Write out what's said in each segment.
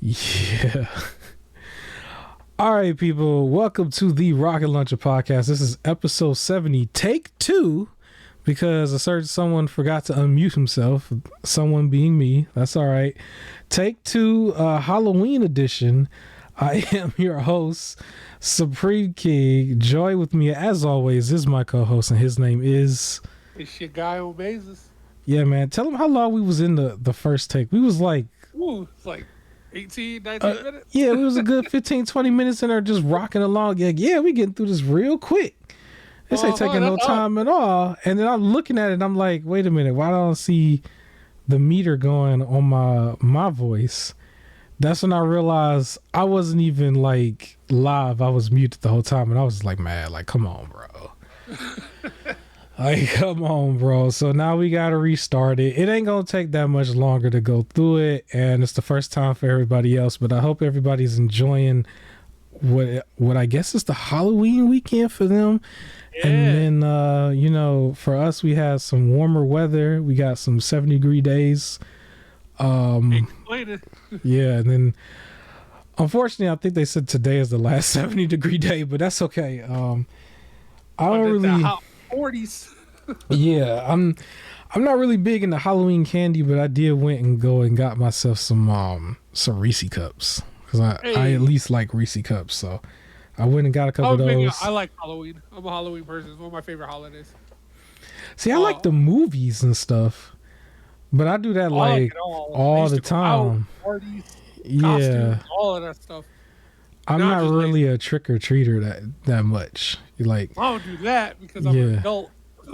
Yeah. All right, people. Welcome to the Rocket Launcher Podcast. This is episode 70, take 2, because a certain someone forgot to unmute himself. Someone being me. That's all right. Take 2, Halloween edition. I am your host, Supreme King. Joy with me, as always, is my co-host, and his name is... It's your guy on Mazes. Yeah, man. Tell him how long we was in the first take. We was like... Ooh, it's like 18, 19 minutes. Yeah, it was a good 15, 20 minutes in there just rocking along. Yeah, we getting through this real quick. This ain't taking no time at all. And then I'm looking at it and I'm like, wait a minute, why don't I see the meter going on my voice? That's when I realized I wasn't even like live. I was muted the whole time and I was like, man, like, come on, bro. Like, come on, bro. So now we got to restart it. It ain't going to take that much longer to go through it. And it's the first time for everybody else. But I hope everybody's enjoying what I guess is the Halloween weekend for them. Yeah. And then, for us, we had some warmer weather. We got some 70-degree days. Yeah. And then, unfortunately, I think they said today is the last 70-degree day. But that's okay. I don't really... 40s. Yeah, I'm not really big into Halloween candy, but I did went and go and got myself some Reese cups because I at least like Reese cups, so I went and got a couple of those. I like Halloween. I'm a Halloween person. It's one of my favorite holidays. See, I like the movies and stuff, but I do that like all the time. Parties, costumes, all of that stuff. I'm not really a trick or treater that much. Like, I don't do that because I'm an adult.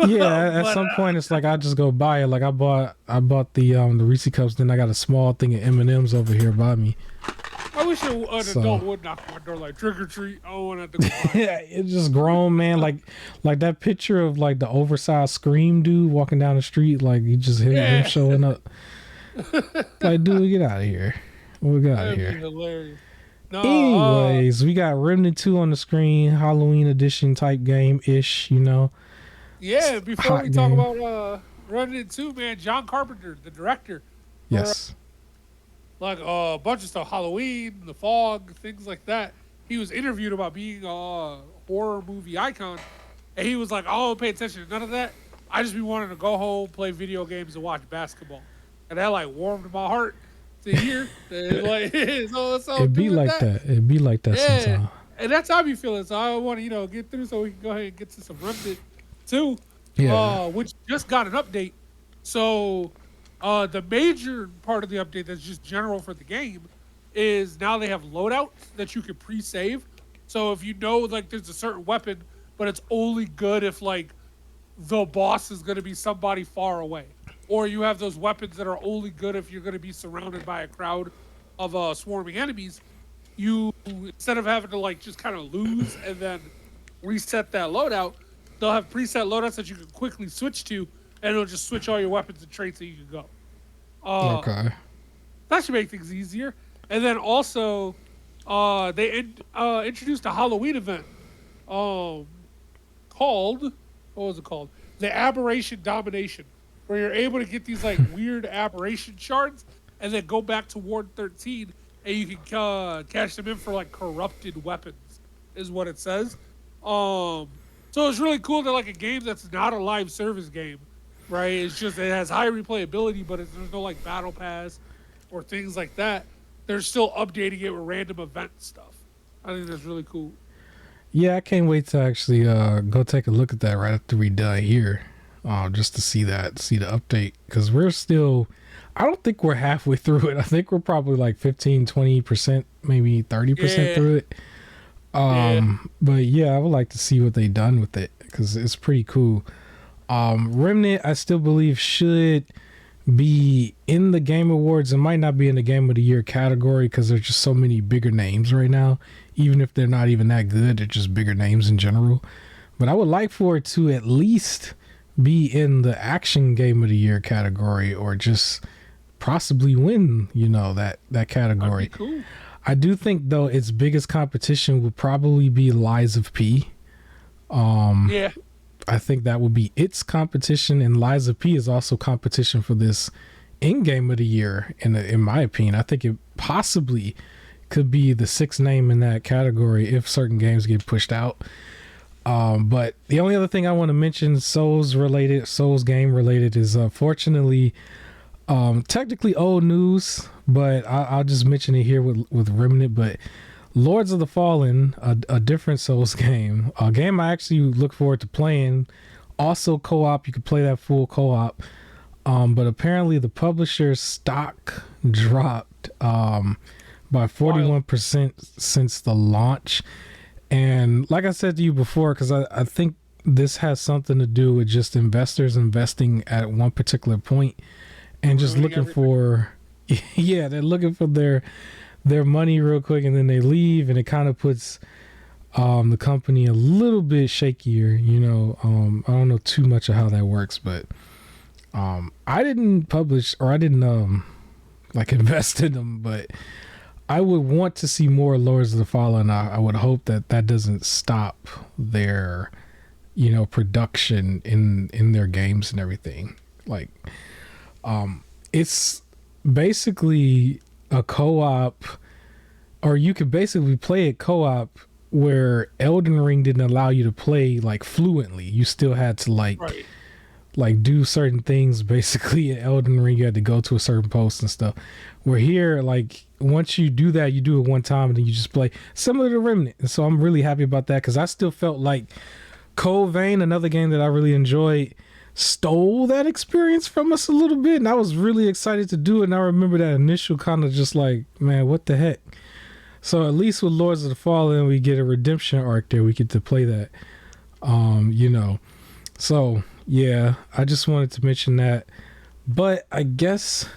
Yeah, at some point it's like I just go buy it. Like I bought the Reese cups, then I got a small thing of M&Ms over here by me. I wish an adult would knock on my door like trick or treat. I don't want to go buy it. Yeah, it's just grown man. Like that picture of like the oversized Scream dude walking down the street. Like you just hit him showing up. Like, dude, get out of here. We'll get out of here. Hilarious. No, anyways, we got Remnant 2 on the screen, Halloween edition type game-ish, Yeah, before we talk about Remnant 2, man, John Carpenter, the director. Yes. Like a bunch of stuff, Halloween, The Fog, things like that. He was interviewed about being a horror movie icon, and he was like, I don't pay attention to none of that. I just be wanting to go home, play video games, and watch basketball. And that like warmed my heart to hear. It'd be like that. It'd be like that sometimes. And that's how I be feeling. So I want to, get through so we can go ahead and get to some Remnant 2, which just got an update. So the major part of the update that's just general for the game is now they have loadouts that you can pre-save. So if like there's a certain weapon, but it's only good if like the boss is going to be somebody far away. Or you have those weapons that are only good if you're going to be surrounded by a crowd of swarming enemies. You, instead of having to like just kind of lose and then reset that loadout, they'll have preset loadouts that you can quickly switch to, and it'll just switch all your weapons and traits that you can go. Okay. That should make things easier. And then also, they introduced a Halloween event called, what was it called? The Aberration Domination, where you're able to get these like weird aberration shards and then go back to Ward 13 and you can cash them in for like corrupted weapons, is what it says. So it's really cool that like a game that's not a live service game, right? It's just, it has high replayability, but there's no like battle pass or things like that. They're still updating it with random event stuff. I think that's really cool. Yeah, I can't wait to actually go take a look at that right after we done here. Just to see the update, because we're still, I don't think we're halfway through it. I think we're probably like 15-20%, maybe 30% through it. But yeah, I would like to see what they done with it, because it's pretty cool. Remnant, I still believe should be in the Game Awards. It might not be in the Game of the Year category because there's just so many bigger names right now. Even if they're not even that good, they're just bigger names in general. But I would like for it to at least be in the Action Game of the Year category, or just possibly win, that category. That'd be cool. I do think though its biggest competition would probably be Lies of P. I think that would be its competition, and Lies of P is also competition for this in game of the year. In my opinion, I think it possibly could be the sixth name in that category if certain games get pushed out. But the only other thing I want to mention, Souls game related, is fortunately technically old news, but I'll just mention it here with Remnant. But Lords of the Fallen, a different Souls game, a game I actually look forward to playing. Also co-op, you could play that full co-op. But apparently the publisher's stock dropped by 41% since the launch. And like I said to you before, because I think this has something to do with just investors investing at one particular point and just looking for, yeah, they're looking for their money real quick, and then they leave, and it kind of puts the company a little bit shakier. I don't know too much of how that works, but I didn't publish, or I didn't like invest in them, but I would want to see more Lords of the Fallen. I would hope that doesn't stop their, production in their games and everything. Like, it's basically a co-op, or you could basically play it co-op, where Elden Ring didn't allow you to play like fluently. You still had to like do certain things. Basically in Elden Ring, you had to go to a certain post and stuff. Where here, like, once you do that, you do it one time and then you just play, similar to Remnant. And so I'm really happy about that, because I still felt like Cold Vein, another game that I really enjoyed, stole that experience from us a little bit, and I was really excited to do it. And I remember that initial kind of just like, man, what the heck. So at least with Lords of the Fallen, we get a redemption arc there. We get to play that, so yeah, I just wanted to mention that. But I guess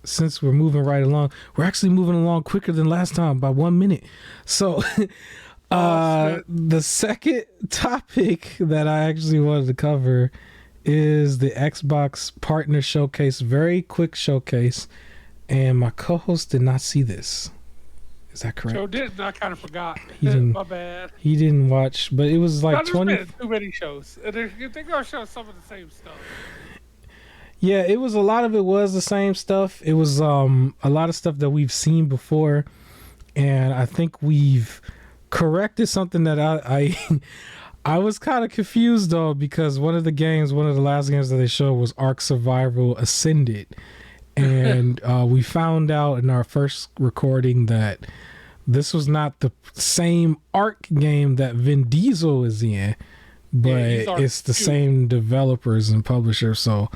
since we're moving right along, we're actually moving along quicker than last time by 1 minute. So the second topic that I actually wanted to cover is the Xbox Partner Showcase. Very quick showcase, and my co-host did not see this. Is that correct? Joe didn't. I kind of forgot. My bad. He didn't watch, but it was like 20. Too many shows. You think I'll show some of the same stuff? Yeah, it was, a lot of it was the same stuff. It was a lot of stuff that we've seen before, and I think we've corrected something that I was kind of confused though, because one of the last games that they showed was Ark Survival Ascended. And we found out in our first recording that this was not the same Ark game that Vin Diesel is in, but it's the same developers and publishers. So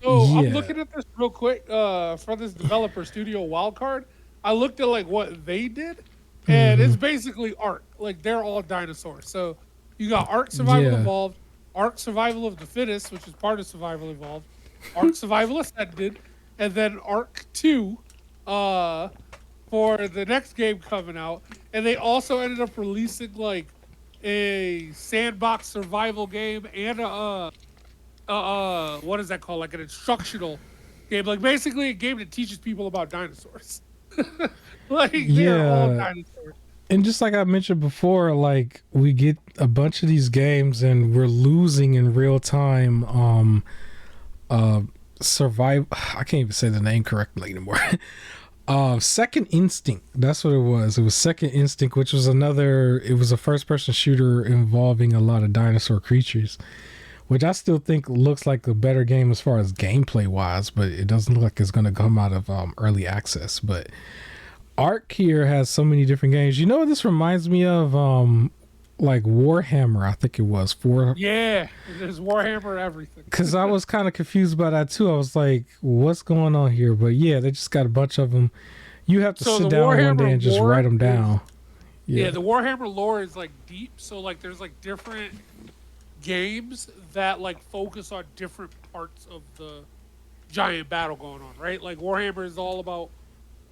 I'm looking at this real quick for this developer Studio Wildcard. I looked at like what they did, and it's basically Ark. Like, they're all dinosaurs. So you got Ark Survival Evolved, Ark Survival of the Fittest, which is part of Survival Evolved, Ark Survival Ascended, and then Ark 2 for the next game coming out. And they also ended up releasing like a sandbox survival game and what is that called? Like an instructional game. Like, basically a game that teaches people about dinosaurs. Like, they're all dinosaurs. And just like I mentioned before, like, we get a bunch of these games and we're losing in real time survive. I can't even say the name correctly anymore. Second Instinct, that's what it was. It was Second Instinct, which was it was a first person shooter involving a lot of dinosaur creatures, which I still think looks like a better game as far as gameplay wise, but it doesn't look like it's going to come out of early access. But Ark here has so many different games. You know what this reminds me of? Like Warhammer, I think it was. Yeah, there's Warhammer everything. Because I was kind of confused by that too. I was like, what's going on here? But yeah, they just got a bunch of them. You have to sit down one day and just write them down. Yeah, the Warhammer lore is like deep. So like there's like different games that like focus on different parts of the giant battle going on, right? Like Warhammer is all about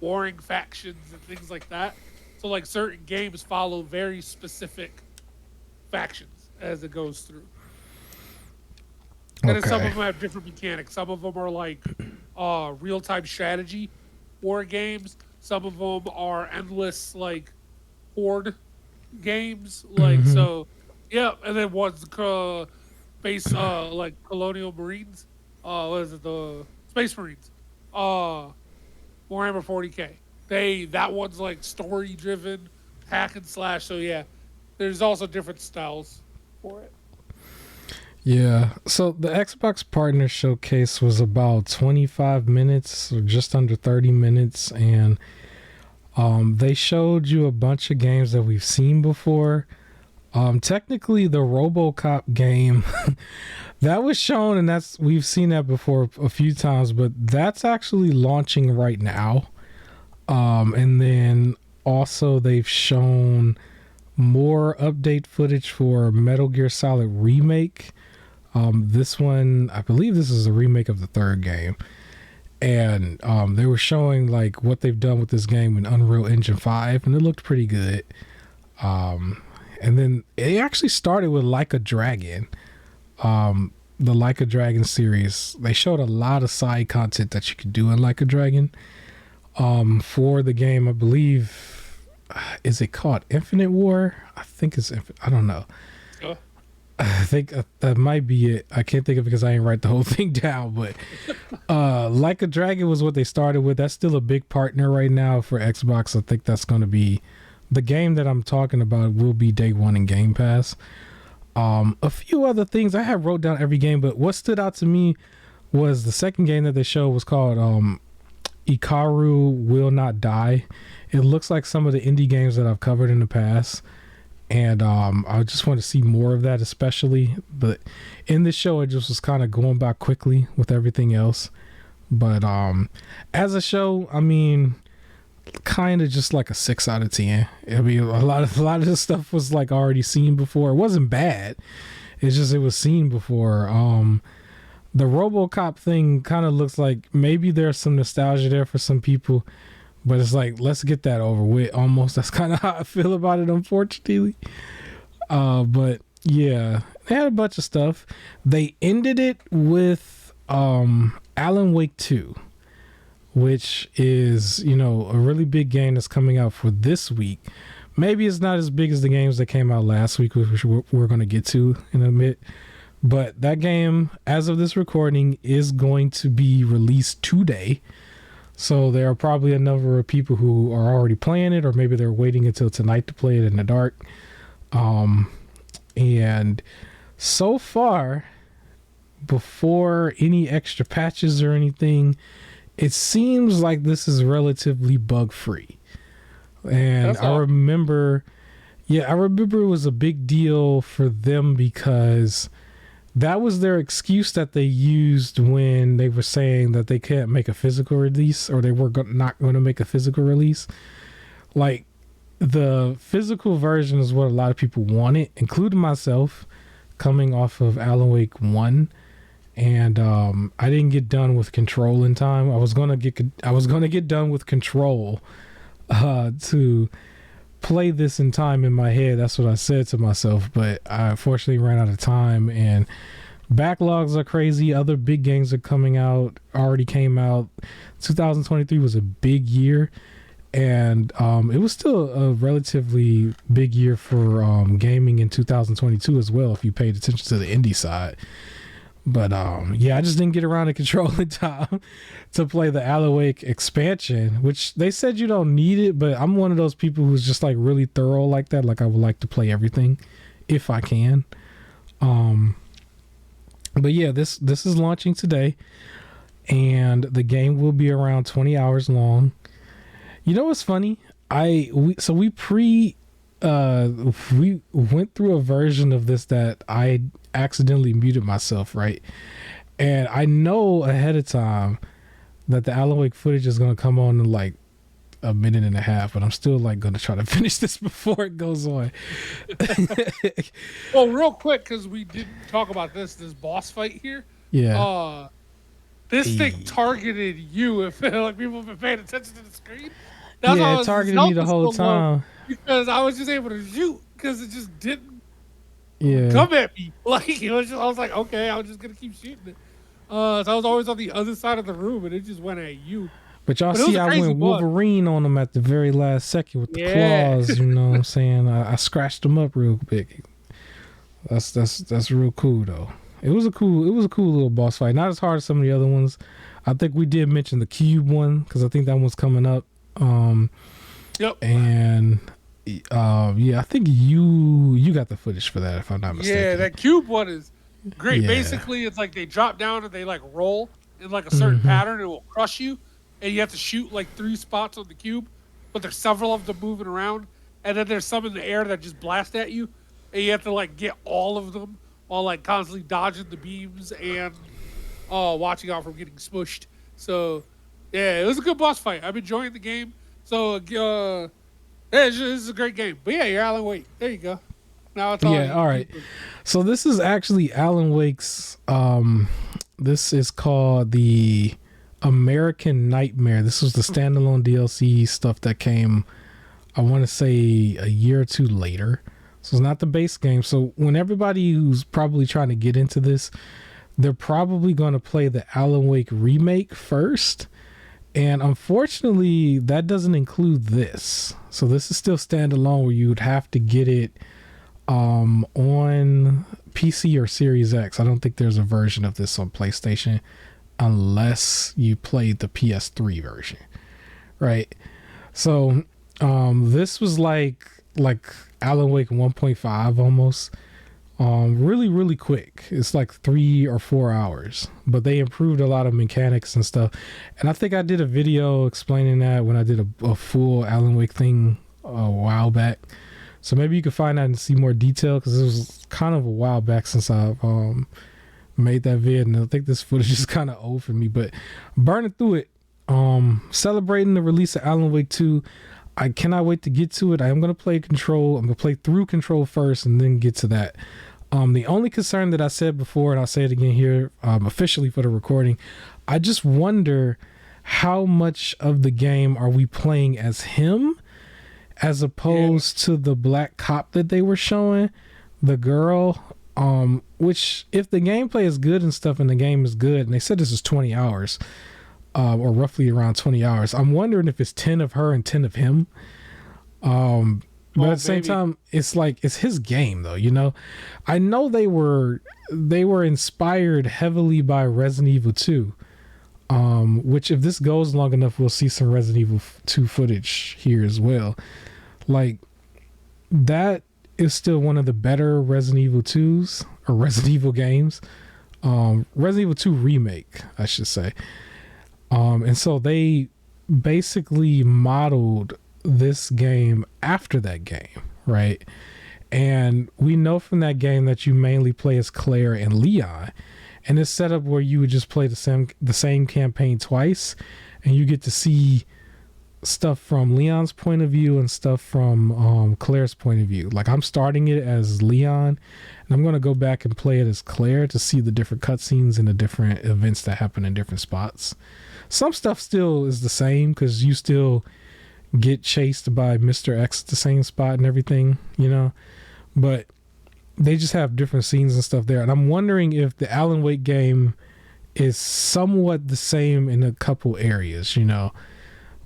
warring factions and things like that. So like certain games follow very specific factions as it goes through. And then some of them have different mechanics. Some of them are like real-time strategy war games. Some of them are endless like horde games. Like so, yeah. And then one's based like Colonial Marines. What is it? The Space Marines. Warhammer 40K. That one's like story driven, hack and slash. So yeah, there's also different styles for it. Yeah. So the Xbox Partner Showcase was about 25 minutes or just under 30 minutes, and they showed you a bunch of games that we've seen before. Technically, the RoboCop game that was shown, and we've seen that before a few times, but that's actually launching right now. And then also they've shown more update footage for Metal Gear Solid Remake. This one, I believe this is a remake of the third game. And they were showing like what they've done with this game in Unreal Engine 5, and it looked pretty good. And then it actually started with Like a Dragon. The Like a Dragon series. They showed a lot of side content that you could do in Like a Dragon. For the game, I believe, is it called Infinite War? I think it's I don't know. I think that might be it. I can't think of it because I ain't write the whole thing down, but Like a Dragon was what they started with. That's still a big partner right now for Xbox. I think that's going to be the game that I'm talking about will be day one in Game Pass. A few other things I have wrote down every game, but what stood out to me was the second game that they showed was called Ikaru Will Not Die. It looks like some of the indie games that I've covered in the past, and I just want to see more of that, especially. But in this show, it just was kind of going by quickly with everything else. But as a show, I mean, kind of just like a 6 out of 10. I mean, a lot of this stuff was like already seen before. It wasn't bad. It's just it was seen before. The RoboCop thing kind of looks like maybe there's some nostalgia there for some people, but it's like, let's get that over with. Almost, that's kind of how I feel about it, unfortunately. But yeah, they had a bunch of stuff. They ended it with Alan Wake 2, which is, you know, a really big game that's coming out for this week. Maybe it's not as big as the games that came out last week, which we're going to get to in a bit. But that game, as of this recording, is going to be released today. So there are probably a number of people who are already playing it, or maybe they're waiting until tonight to play it in the dark. And so far, before any extra patches or anything, it seems like this is relatively bug free. And I remember it was a big deal for them because that was their excuse that they used when they were saying that they can't make a physical release, or they were not going to make a physical release. Like, the physical version is what a lot of people wanted, including myself, coming off of Alan Wake 1. And I didn't get done with Control in time. I was gonna get done with Control to play this in time in my head. That's what I said to myself, but I unfortunately ran out of time, and backlogs are crazy. Other big games are already came out. 2023 was a big year, and it was still a relatively big year for gaming in 2022 as well, if you paid attention to the indie side. But yeah, I just didn't get around to Control in time to play the Alan Wake expansion, which they said you don't need it, but I'm one of those people who's just like really thorough like that. Like, I would like to play everything if I can. But yeah, this is launching today, and the game will be around 20 hours long. You know what's funny? We went through a version of this that I accidentally muted myself, right? And I know ahead of time that the Alan Wake footage is going to come on in like a minute and a half, but I'm still like going to try to finish this before it goes on. Well, real quick, because we didn't talk about this boss fight here. Yeah. This thing targeted you. If like people have been paying attention to the screen. It targeted me the whole time. Because I was just able to shoot because it just didn't come at me. Like, I was like, okay, I'm just gonna keep shooting it. So I was always on the other side of the room, and it just went at you. But y'all see, I went Wolverine on him at the very last second with the claws. You know what I'm saying? I scratched him up real big. That's real cool though. It was a cool little boss fight. Not as hard as some of the other ones. I think we did mention the Cube one because I think that one's coming up. Yep. And I think you got the footage for that if I'm not mistaken. Yeah, that Cube one is great. Yeah. Basically, it's like they drop down and they like roll in like a certain pattern. It will crush you, and you have to shoot like 3 spots on the cube, but there's several of them moving around, and then there's some in the air that just blast at you, and you have to like get all of them while like constantly dodging the beams and watching out from getting smushed. So yeah, it was a good boss fight. I'm enjoying the game. So yeah, this is a great game. But yeah, you're Alan Wake. There you go. Now it's all all right. So this is actually Alan Wake's. This is called the American Nightmare. This was the standalone DLC stuff that came, I want to say, a year or two later. So it's not the base game. So when everybody who's probably trying to get into this, they're probably going to play the Alan Wake remake first. And unfortunately, that doesn't include this. So this is still standalone where you would have to get it on PC or Series X. I don't think there's a version of this on PlayStation unless you played the PS3 version, right? So this was like Alan Wake 1.5 almost. Really quick. It's like 3 or 4 hours, but they improved a lot of mechanics and stuff. And I think I did a video explaining that when I did a full Alan Wake thing a while back. So maybe you can find that and see more detail, because it was kind of a while back since I've made that vid, and I think this footage is kind of old for me. But burning through it, celebrating the release of Alan Wake 2. I cannot wait to get to it. I am going to play Control. I'm going to play through Control first and then get to that. The only concern that I said before, and I'll say it again here officially for the recording, I just wonder how much of the game are we playing as him as opposed to the black cop that they were showing, the girl, which if the gameplay is good and stuff and the game is good, and they said this is 20 hours, or roughly around 20 hours, I'm wondering if it's 10 of her and 10 of him. But at the same time, it's like, it's his game though, you know. I know they were inspired heavily by Resident Evil 2, which if this goes long enough, we'll see some Resident Evil 2 footage here as well. Like, that is still one of the better Resident Evil 2s or Resident Evil games. Resident Evil 2 remake, I should say. And so they basically modeled this game after that game, right? And we know from that game that you mainly play as Claire and Leon, and it's set up where you would just play the same campaign twice, and you get to see stuff from Leon's point of view and stuff from Claire's point of view. Like, I'm starting it as Leon, and I'm going to go back and play it as Claire to see the different cutscenes and the different events that happen in different spots. Some stuff still is the same because you still get chased by Mr. X at the same spot and everything, you know, but they just have different scenes and stuff there. And I'm wondering if the Alan Wake game is somewhat the same in a couple areas, you know,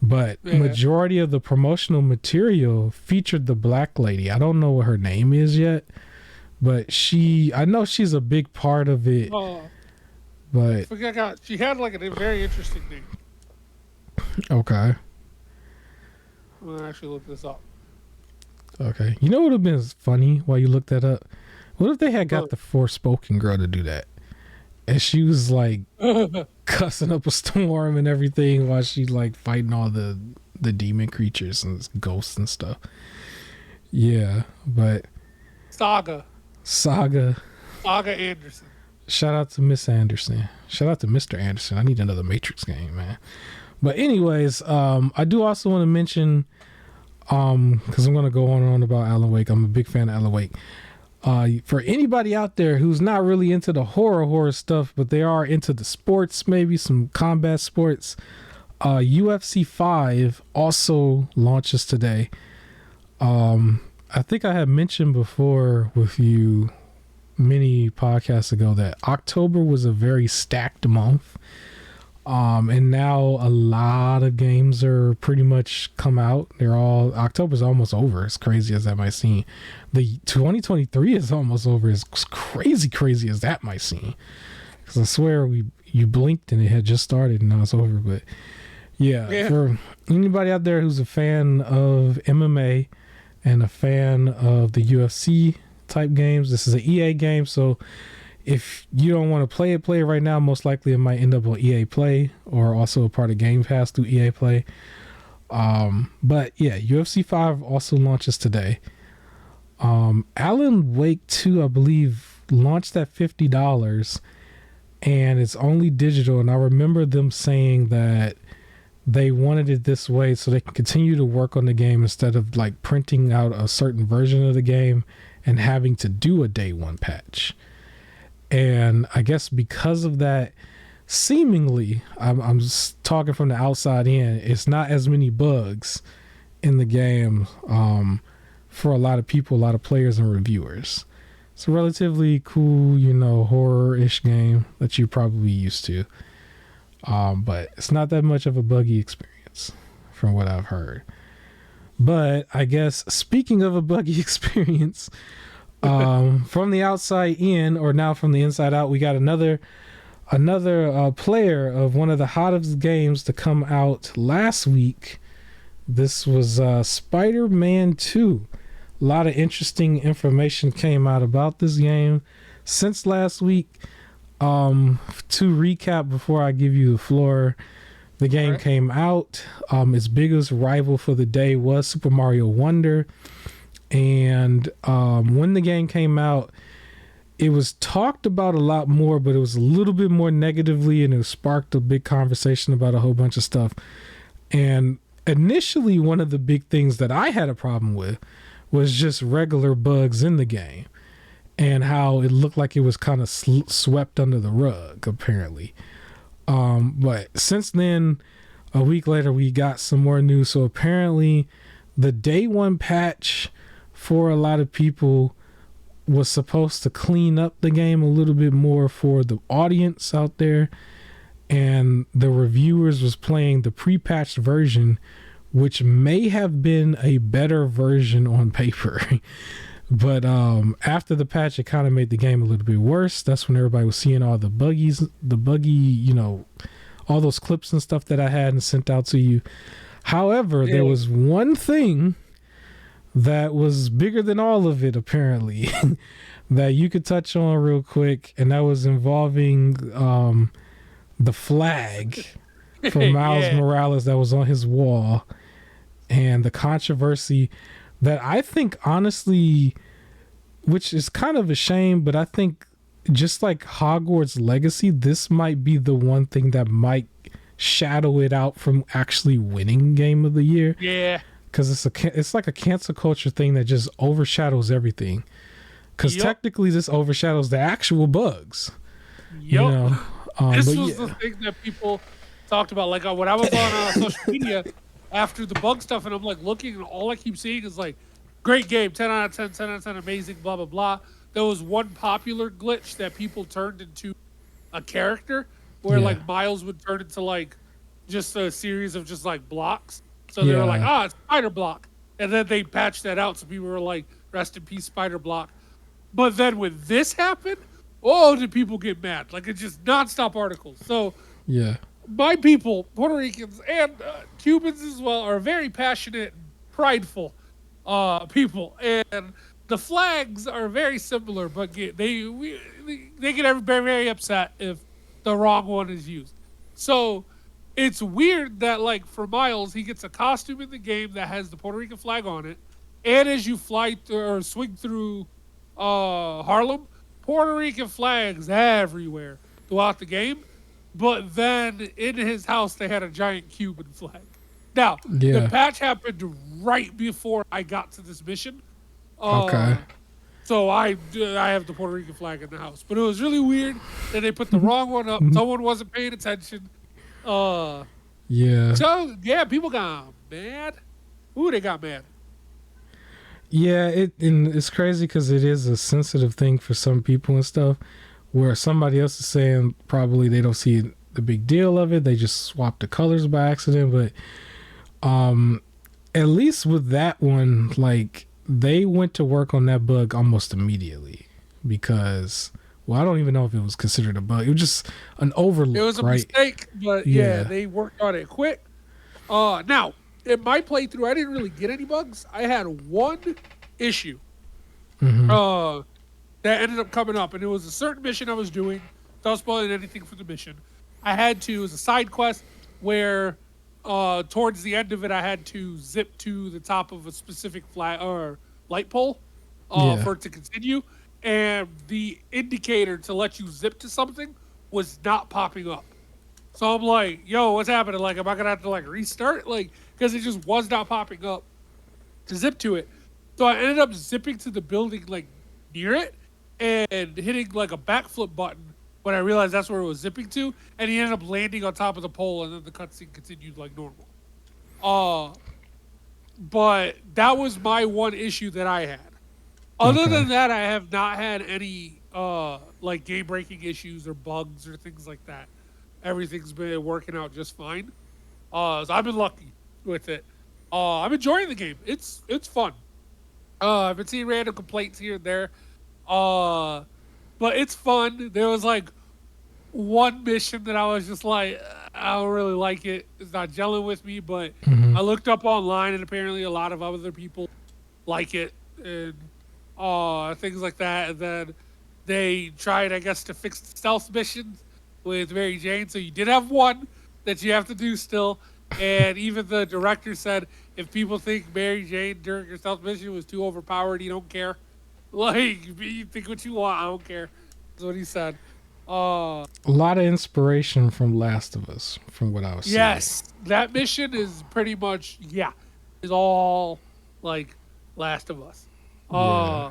but majority of the promotional material featured the black lady. I don't know what her name is yet, but I know she's a big part of it. But she had like a very interesting name. Okay. I'm gonna actually look this up. Okay. You know what would have been funny while you looked that up? What if they had got the Forspoken girl to do that? And she was like cussing up a storm and everything while she like fighting all the demon creatures and ghosts and stuff. Yeah, but Saga Anderson. Shout out to Miss Anderson. Shout out to Mr. Anderson. I need another Matrix game, man. But anyways, I do also want to mention, because I'm going to go on and on about Alan Wake. I'm a big fan of Alan Wake. For anybody out there who's not really into the horror stuff, but they are into the sports, maybe some combat sports, UFC 5 also launches today. I think I had mentioned before with you many podcasts ago that October was a very stacked month. And now a lot of games are pretty much come out. October's almost over, as crazy as that might seem. The 2023 is almost over, as crazy as that might seem. Because I swear you blinked and it had just started and now it's over. But yeah, for anybody out there who's a fan of MMA and a fan of the UFC type games, this is an EA game. So if you don't want to play it right now, most likely it might end up on EA Play or also a part of Game Pass through EA Play. But yeah, UFC 5 also launches today. Alan Wake 2, I believe, launched at $50 and it's only digital. And I remember them saying that they wanted it this way so they can continue to work on the game instead of like printing out a certain version of the game and having to do a day one patch. And I guess because of that, seemingly, I'm just talking from the outside in, it's not as many bugs in the game for a lot of people, a lot of players and reviewers. It's a relatively cool, horror-ish game that you're probably used to. But it's not that much of a buggy experience from what I've heard. But I guess speaking of a buggy experience, from the outside in, or now from the inside out, we got another player of one of the hottest games to come out last week. This was Spider-Man 2. A lot of interesting information came out about this game since last week. To recap before I give you the floor, the game came out. Its biggest rival for the day was Super Mario Wonder. And when the game came out, it was talked about a lot more, but it was a little bit more negatively, and it sparked a big conversation about a whole bunch of stuff. And initially, one of the big things that I had a problem with was just regular bugs in the game and how it looked like it was kind of swept under the rug, apparently. But since then, a week later, we got some more news. So apparently, the day one patch for a lot of people was supposed to clean up the game a little bit more for the audience out there, and the reviewers was playing the pre-patched version, which may have been a better version on paper. But after the patch, it kind of made the game a little bit worse. That's when everybody was seeing all the buggy, all those clips and stuff that I had and sent out to you. However, there was one thing that was bigger than all of it, apparently, that you could touch on real quick, and that was involving the flag for Miles Morales that was on his wall, and the controversy that I think, honestly, which is kind of a shame, but I think just like Hogwarts Legacy, this might be the one thing that might shadow it out from actually winning Game of the Year. Yeah. Because it's like a cancel culture thing that just overshadows everything. Because technically this overshadows the actual bugs. This was the thing that people talked about. Like when I was on social media after the bug stuff, and I'm like looking, and all I keep seeing is like, great game, 10 out of 10, 10 out of 10, amazing, blah, blah, blah. There was one popular glitch that people turned into a character where like Miles would turn into like just a series of just like blocks. So they were like, it's Spider Block. And then they patched that out. So people were like, rest in peace, Spider Block. But then when this happened, did people get mad? Like, it's just nonstop articles. So my people, Puerto Ricans and Cubans as well, are very passionate and prideful people. And the flags are very similar, but they get everybody very upset if the wrong one is used. So it's weird that, like, for Miles, he gets a costume in the game that has the Puerto Rican flag on it, and as you fly or swing through Harlem, Puerto Rican flags everywhere throughout the game. But then in his house, they had a giant Cuban flag. Now, the patch happened right before I got to this mission. So I have the Puerto Rican flag in the house. But it was really weird that they put the wrong one up. Someone wasn't paying attention. So, people got mad. Ooh, they got mad. Yeah, it's crazy because it is a sensitive thing for some people and stuff, where somebody else is saying probably they don't see the big deal of it. They just swapped the colors by accident. But at least with that one, like, they went to work on that bug almost immediately, because Well, I don't even know if it was considered a bug. It was just an It overlook, was a right? mistake, but yeah, Yeah. they worked on it quick. Now in my playthrough, I didn't really get any bugs. I had one issue. Mm-hmm. Uh, that ended up coming up, and it was a certain mission I was doing. Without spoiling anything for the mission, I had to. It was a side quest where, towards the end of it, I had to zip to the top of a specific flag or light pole, Yeah. for it to continue, and the indicator to let you zip to something was not popping up. So I'm like, "Yo, what's happening? Like, am I gonna have to like restart? Like, because it just was not popping up to zip to it." So I ended up zipping to the building like near it and hitting like a backflip button when I realized that's where it was zipping to, and he ended up landing on top of the pole, and then the cutscene continued like normal. Uh, but that was my one issue that I had. Other Okay. than that, I have not had any like game breaking issues or bugs or things like that. Everything's been working out just fine. So I've been lucky with it. I'm enjoying the game. It's fun. I've been seeing random complaints here and there. Uh, but it's fun. There was like one mission that I was just like, I don't really like it. It's not gelling with me. But Mm-hmm. I looked up online, and apparently a lot of other people like it, and things like that. And then they tried, I guess, to fix the stealth missions with Mary Jane. So you did have one that you have to do still. And even the director said, if people think Mary Jane during her stealth mission was too overpowered, he don't care. Like, you think what you want, I don't care. That's what he said. Uh, A lot of inspiration from Last of Us, from what I was seeing. yes, that mission is pretty much, yeah, is all like Last of Us. Yeah. Uh,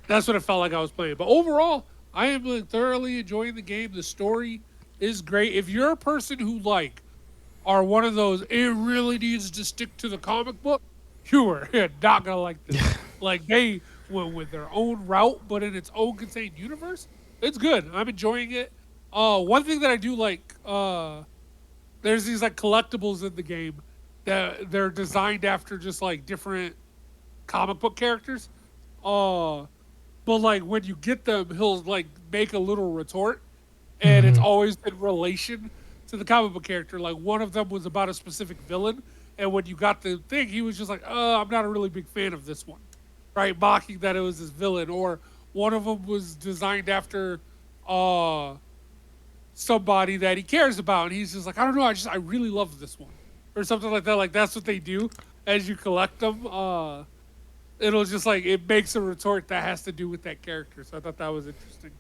that's what it felt like I was playing. But overall, I am like, thoroughly enjoying the game. The story is great. If you're a person who like are one of those, it really needs to stick to the comic book, you are not gonna like this. Like they went with their own route, but in its own contained universe. It's good. I'm enjoying it. One thing that I do like, there's these like collectibles in the game that they're designed after just like different comic book characters. Uh, but like when you get them, he'll like make a little retort, and it's Mm-hmm. always in relation to the comic book character. Like one of them was about a specific villain, and when you got the thing, he was just like, I'm not a really big fan of this one," right? Mocking that it was his villain. Or one of them was designed after uh somebody that he cares about, and he's just like, I don't know, I really love this one, or something like that. Like that's what they do as you collect them. It'll just like it makes a retort that has to do with that character. So I thought that was interesting.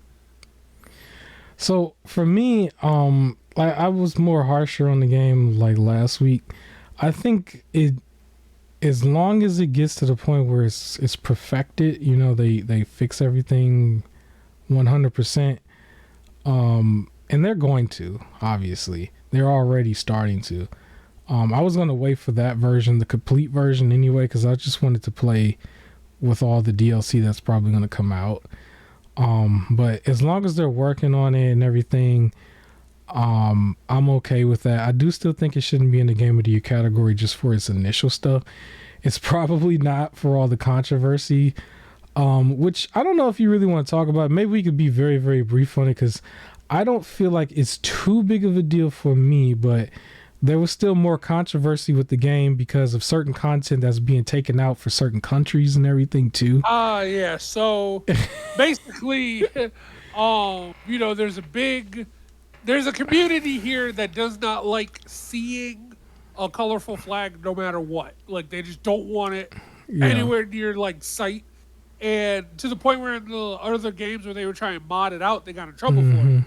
So for me, like I was more harsher on the game like last week. I think it, as long as it gets to the point where it's perfected, you know, they fix everything 100%. And they're going to, obviously. They're already starting to. I was gonna wait for that version, the complete version anyway, because I just wanted to play with all the DLC that's probably gonna come out. But as long as they're working on it and everything, I'm okay with that. I do still think it shouldn't be in the game of the year category just for its initial stuff. It's probably not for all the controversy, which I don't know if you really want to talk about. Maybe we could be very, very brief on it because I don't feel like it's too big of a deal for me, but there was still more controversy with the game because of certain content that's being taken out for certain countries and everything too. Yeah. So basically, there's a community here that does not like seeing a colorful flag no matter what. Like they just don't want it Yeah. anywhere near like sight. And to the point where in the other games where they were trying to mod it out, they got in trouble for it.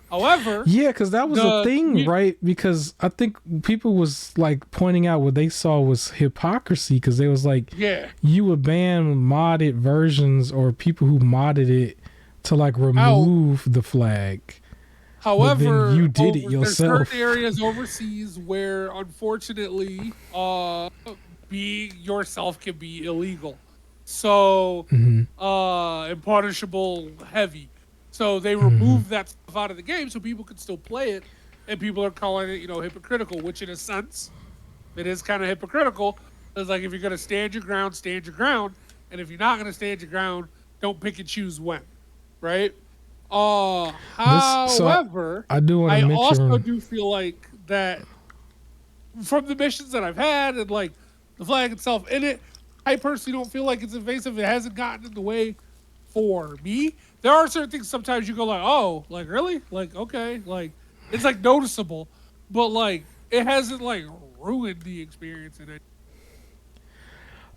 However, Yeah, because that was a the thing, right? Because I think people was like pointing out what they saw was hypocrisy because they was like, yeah, you would ban modded versions or people who modded it to like remove the flag, but then however, you did it there's certain yourself. areas overseas where unfortunately, being yourself can be illegal. So, and punishable heavy. So they removed that stuff out of the game so people could still play it, and people are calling it, hypocritical. Which in a sense, it is kind of hypocritical. It's like if you're gonna stand your ground, and if you're not gonna stand your ground, don't pick and choose when, right? So However, I do want to I also mention. do feel like that from the missions that I've had and like the flag itself in it, I personally don't feel like it's invasive. It hasn't gotten in the way for me. There are certain things sometimes you go like, oh, like really? Like, okay, like it's like noticeable, but like it hasn't like ruined the experience in it.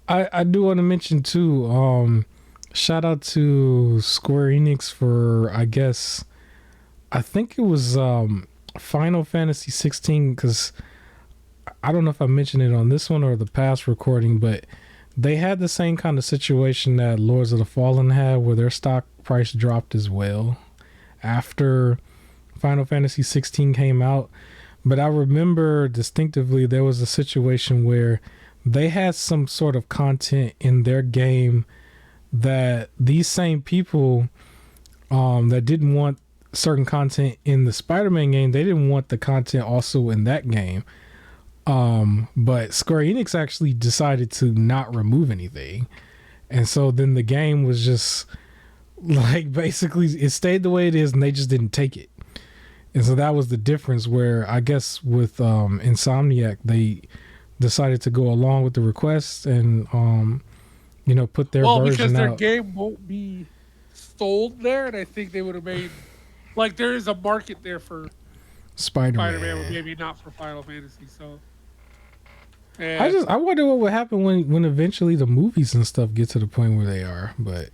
I do want to mention too. Shout out to Square Enix for I think it was Final Fantasy 16 because I don't know if I mentioned it on this one or the past recording, but they had the same kind of situation that Lords of the Fallen had, where their stock price dropped as well after Final Fantasy 16 came out. But I remember distinctively there was a situation where they had some sort of content in their game that these same people that didn't want certain content in the Spider-Man game, they didn't want the content also in that game. But Square Enix actually decided to not remove anything. And so then the game was just like basically it stayed the way it is and they just didn't take it. And so that was the difference where I guess with Insomniac, they decided to go along with the request and put their version because their out. game won't be sold there, and I think they would have made like there is a market there for Spider-Man, but maybe not for Final Fantasy. So yeah. I wonder what would happen when eventually the movies and stuff get to the point where they are. But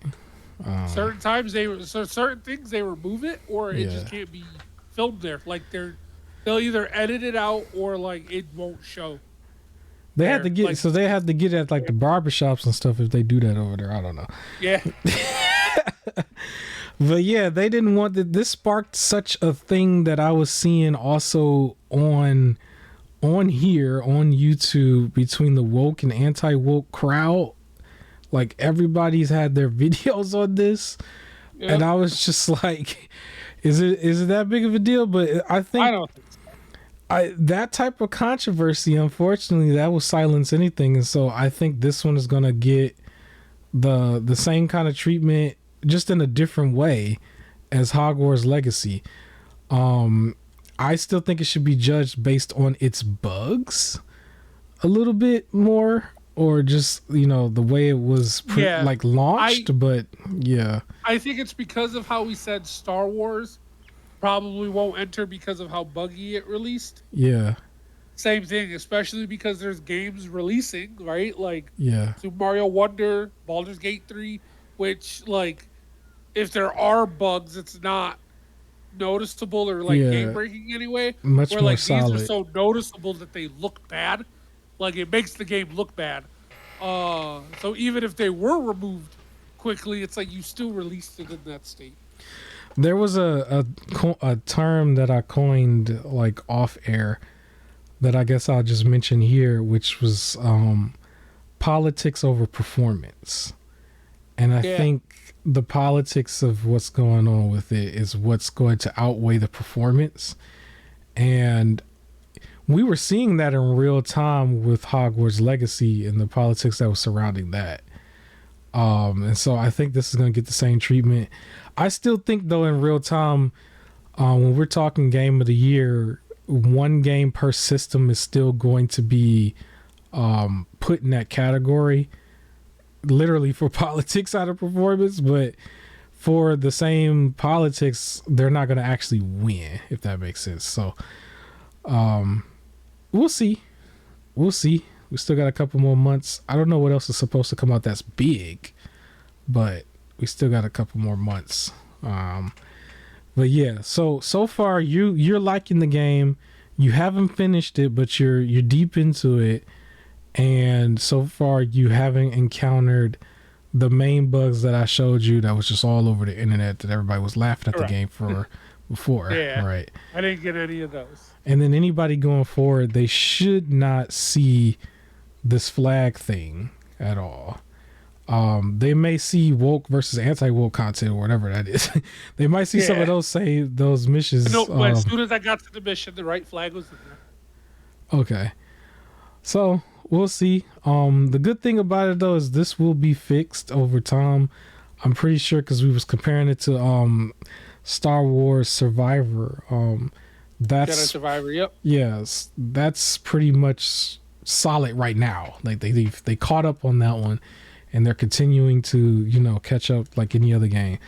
certain times certain things they remove it, or it just can't be filmed there. Like they'll either edit it out or like it won't show. They had to get like, so they had to get at like the barbershops and stuff if they do that over there. I don't know. Yeah. But yeah, they didn't want that. This sparked such a thing that I was seeing also on here on YouTube between the woke and anti-woke crowd. Like everybody's had their videos on this, and I was just like, is it that big of a deal? But I don't think so. That type of controversy, unfortunately, that will silence anything, and so I think this one is gonna get the same kind of treatment, just in a different way, as Hogwarts Legacy. I still think it should be judged based on its bugs a little bit more, or just the way it was launched. But yeah, I think it's because of how we said Star Wars probably won't enter because of how buggy it released. Yeah, same thing, especially because there's games releasing, right? Like Super Mario Wonder, Baldur's Gate 3, which like if there are bugs, it's not noticeable or like game breaking anyway. Much where more like solid. These are so noticeable that they look bad. Like it makes the game look bad. So even if they were removed quickly, it's like you still released it in that state. There was a term that I coined like off air that I guess I'll just mention here, which was politics over performance. And I think the politics of what's going on with it is what's going to outweigh the performance. And we were seeing that in real time with Hogwarts Legacy and the politics that was surrounding that. And so I think this is going to get the same treatment. I still think, though, in real time, when we're talking game of the year, one game per system is still going to be put in that category, literally for politics out of performance. But for the same politics, they're not going to actually win, if that makes sense. So we'll see. We still got a couple more months. I don't know what else is supposed to come out that's big, but we still got a couple more months. But yeah, so far you're liking the game. You haven't finished it, but you're deep into it, and so far you haven't encountered the main bugs that I showed you that was just all over the internet that everybody was laughing at the game for before. Yeah, right. I didn't get any of those. And then anybody going forward, they should not see this flag thing at all. They may see woke versus anti-woke content or whatever that is. They might see some of those missions. No, but as soon as I got to the mission, the right flag was in there. Okay. So we'll see. The good thing about it though is this will be fixed over time. I'm pretty sure because we was comparing it to Star Wars Survivor. That's Jedi Survivor. Yep. yes, that's pretty much solid right now. Like they caught up on that one, and they're continuing to catch up like any other game.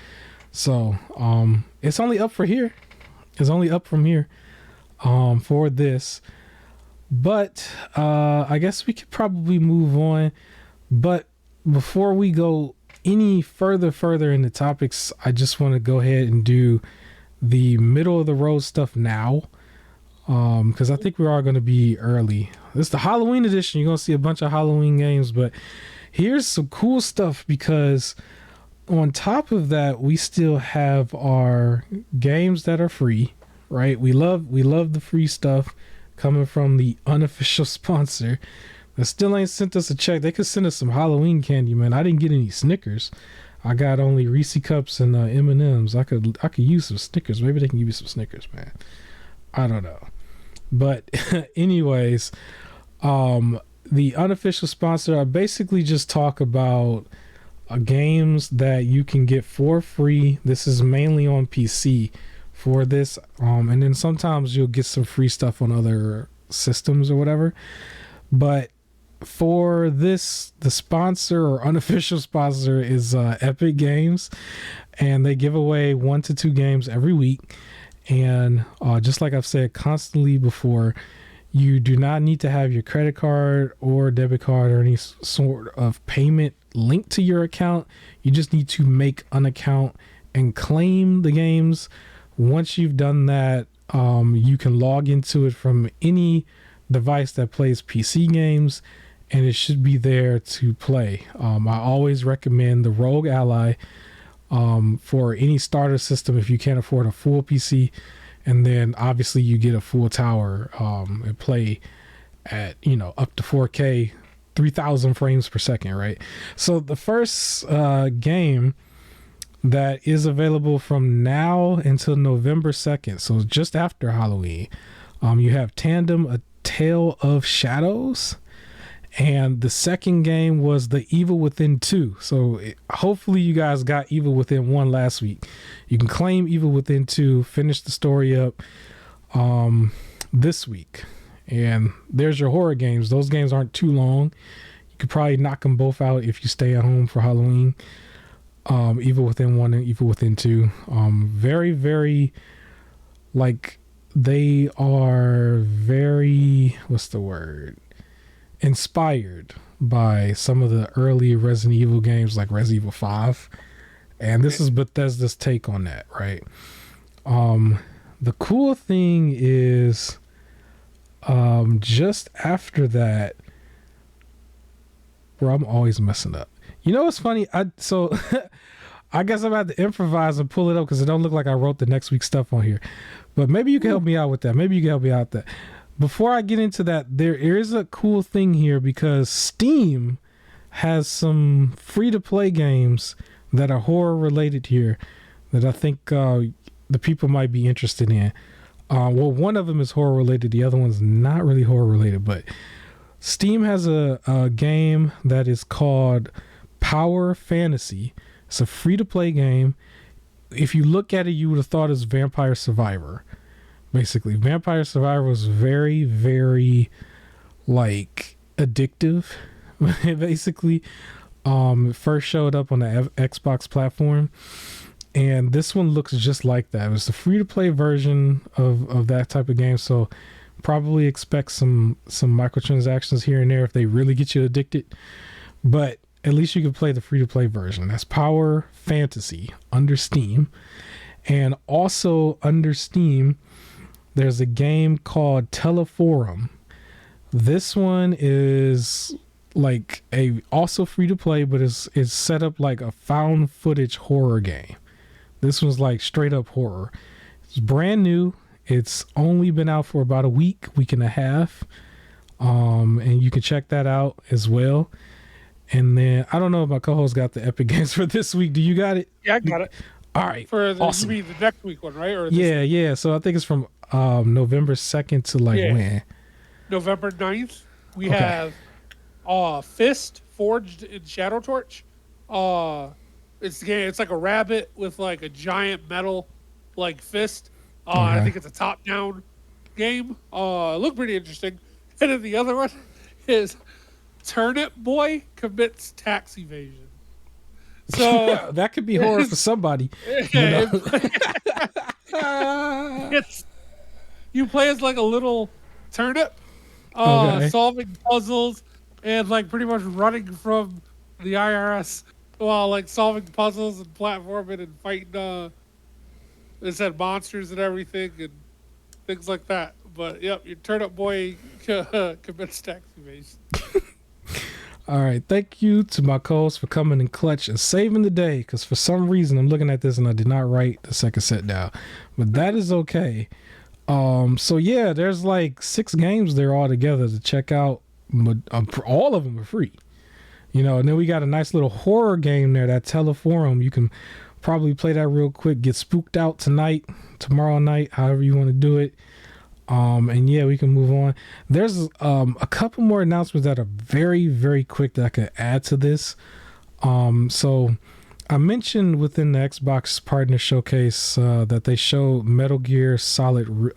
So it's only up for here. It's only up from here for this. But I guess we could probably move on. But before we go any further in the topics, I just want to go ahead and do the middle of the road stuff now. Because I think we are going to be early. This is the Halloween edition. You're going to see a bunch of Halloween games. But here's some cool stuff because on top of that, we still have our games that are free, right? We love the free stuff coming from the unofficial sponsor that still ain't sent us a check. They could send us some Halloween candy, man. I didn't get any Snickers. I got only Reese cups and M&Ms. I could use some Snickers. Maybe they can give me some Snickers, man. I don't know. But anyways, the unofficial sponsor, I basically just talk about games that you can get for free. This is mainly on PC for this, and then sometimes you'll get some free stuff on other systems or whatever. But for this, the sponsor or unofficial sponsor is Epic Games, and they give away 1 to 2 games every week. And just like I've said constantly before, you do not need to have your credit card or debit card or any sort of payment linked to your account. You just need to make an account and claim the games. Once you've done that, you can log into it from any device that plays PC games, and it should be there to play. I always recommend the Rogue Ally for any starter system if you can't afford a full PC, and then obviously you get a full tower and play at up to 4K, 3000 frames per second, right? So the first game that is available from now until November 2nd, so just after Halloween, you have Tandem: A Tale of Shadows. And the second game was The Evil Within 2. So hopefully you guys got Evil Within 1 last week. You can claim Evil Within 2, finish the story up this week. And there's your horror games. Those games aren't too long. You could probably knock them both out if you stay at home for Halloween. Evil Within 1 and Evil Within 2. Very, very, like, they are very, what's the word? Inspired by some of the early Resident Evil games like Resident Evil 5. And this is Bethesda's take on that, right? The cool thing is just after that, bro, I'm always messing up. You know what's funny? I guess I'm gonna have to improvise and pull it up because it don't look like I wrote the next week's stuff on here. But maybe you can help me out with that. Before I get into that, there is a cool thing here because Steam has some free-to-play games that are horror-related here that I think the people might be interested in. Well, one of them is horror-related. The other one's not really horror-related, but Steam has a game that is called Power Fantasy. It's a free-to-play game. If you look at it, you would have thought it's Vampire Survivor. Basically, Vampire Survivor was very, very, like, addictive. Basically, first showed up on the Xbox platform, and this one looks just like that. It was the free-to-play version of that type of game, so probably expect some microtransactions here and there if they really get you addicted. But at least you can play the free-to-play version. That's Power Fantasy under Steam. And also under Steam, there's a game called Teleforum. This one is like also free to play, but it's set up like a found footage horror game. This one's like straight up horror. It's brand new. It's only been out for about a week and a half. And you can check that out as well. And then I don't know if my co-host got the Epic Games for this week. Do you got it? Yeah, I got it. All right. For the, awesome. you mean the next week one, right? Or yeah. So I think it's from November 2nd to when? November 9th. We have Fist Forged in Shadow Torch, It's like a rabbit with like a giant metal like fist. I Okay. think it's a top down game. It looked pretty interesting. And then the other one is Turnip Boy commits tax evasion. So That could be horror for somebody. You know. it's you play as like a little turnip, Okay. solving puzzles and like pretty much running from the IRS while like solving puzzles and platforming and fighting it said monsters and everything and things like that. But yep, your turnip boy commits tax evasion. All right. Thank you to my co-host for coming in clutch and saving the day. Because for some reason I'm looking at this and I did not write the second set down, but that is okay. So yeah, there's like 6 games there all together to check out. All of them are free, you know. And then we got a nice little horror game there, that Teleforum. You can probably play that real quick, get spooked out tonight, tomorrow night, however you want to do it. And yeah, we can move on. There's a couple more announcements that are very, very quick that I could add to this. So I mentioned within the Xbox Partner Showcase that they showed Metal Gear Solid,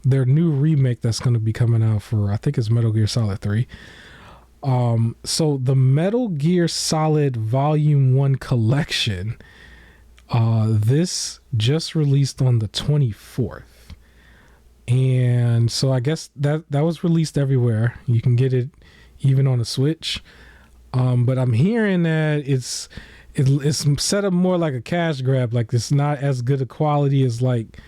their new remake that's going to be coming out for, I think it's Metal Gear Solid 3. So the Metal Gear Solid Volume 1 collection, this just released on the 24th. And so I guess that was released everywhere. You can get it even on the Switch. But I'm hearing that it's set up more like a cash grab. Like it's not as good a quality as like,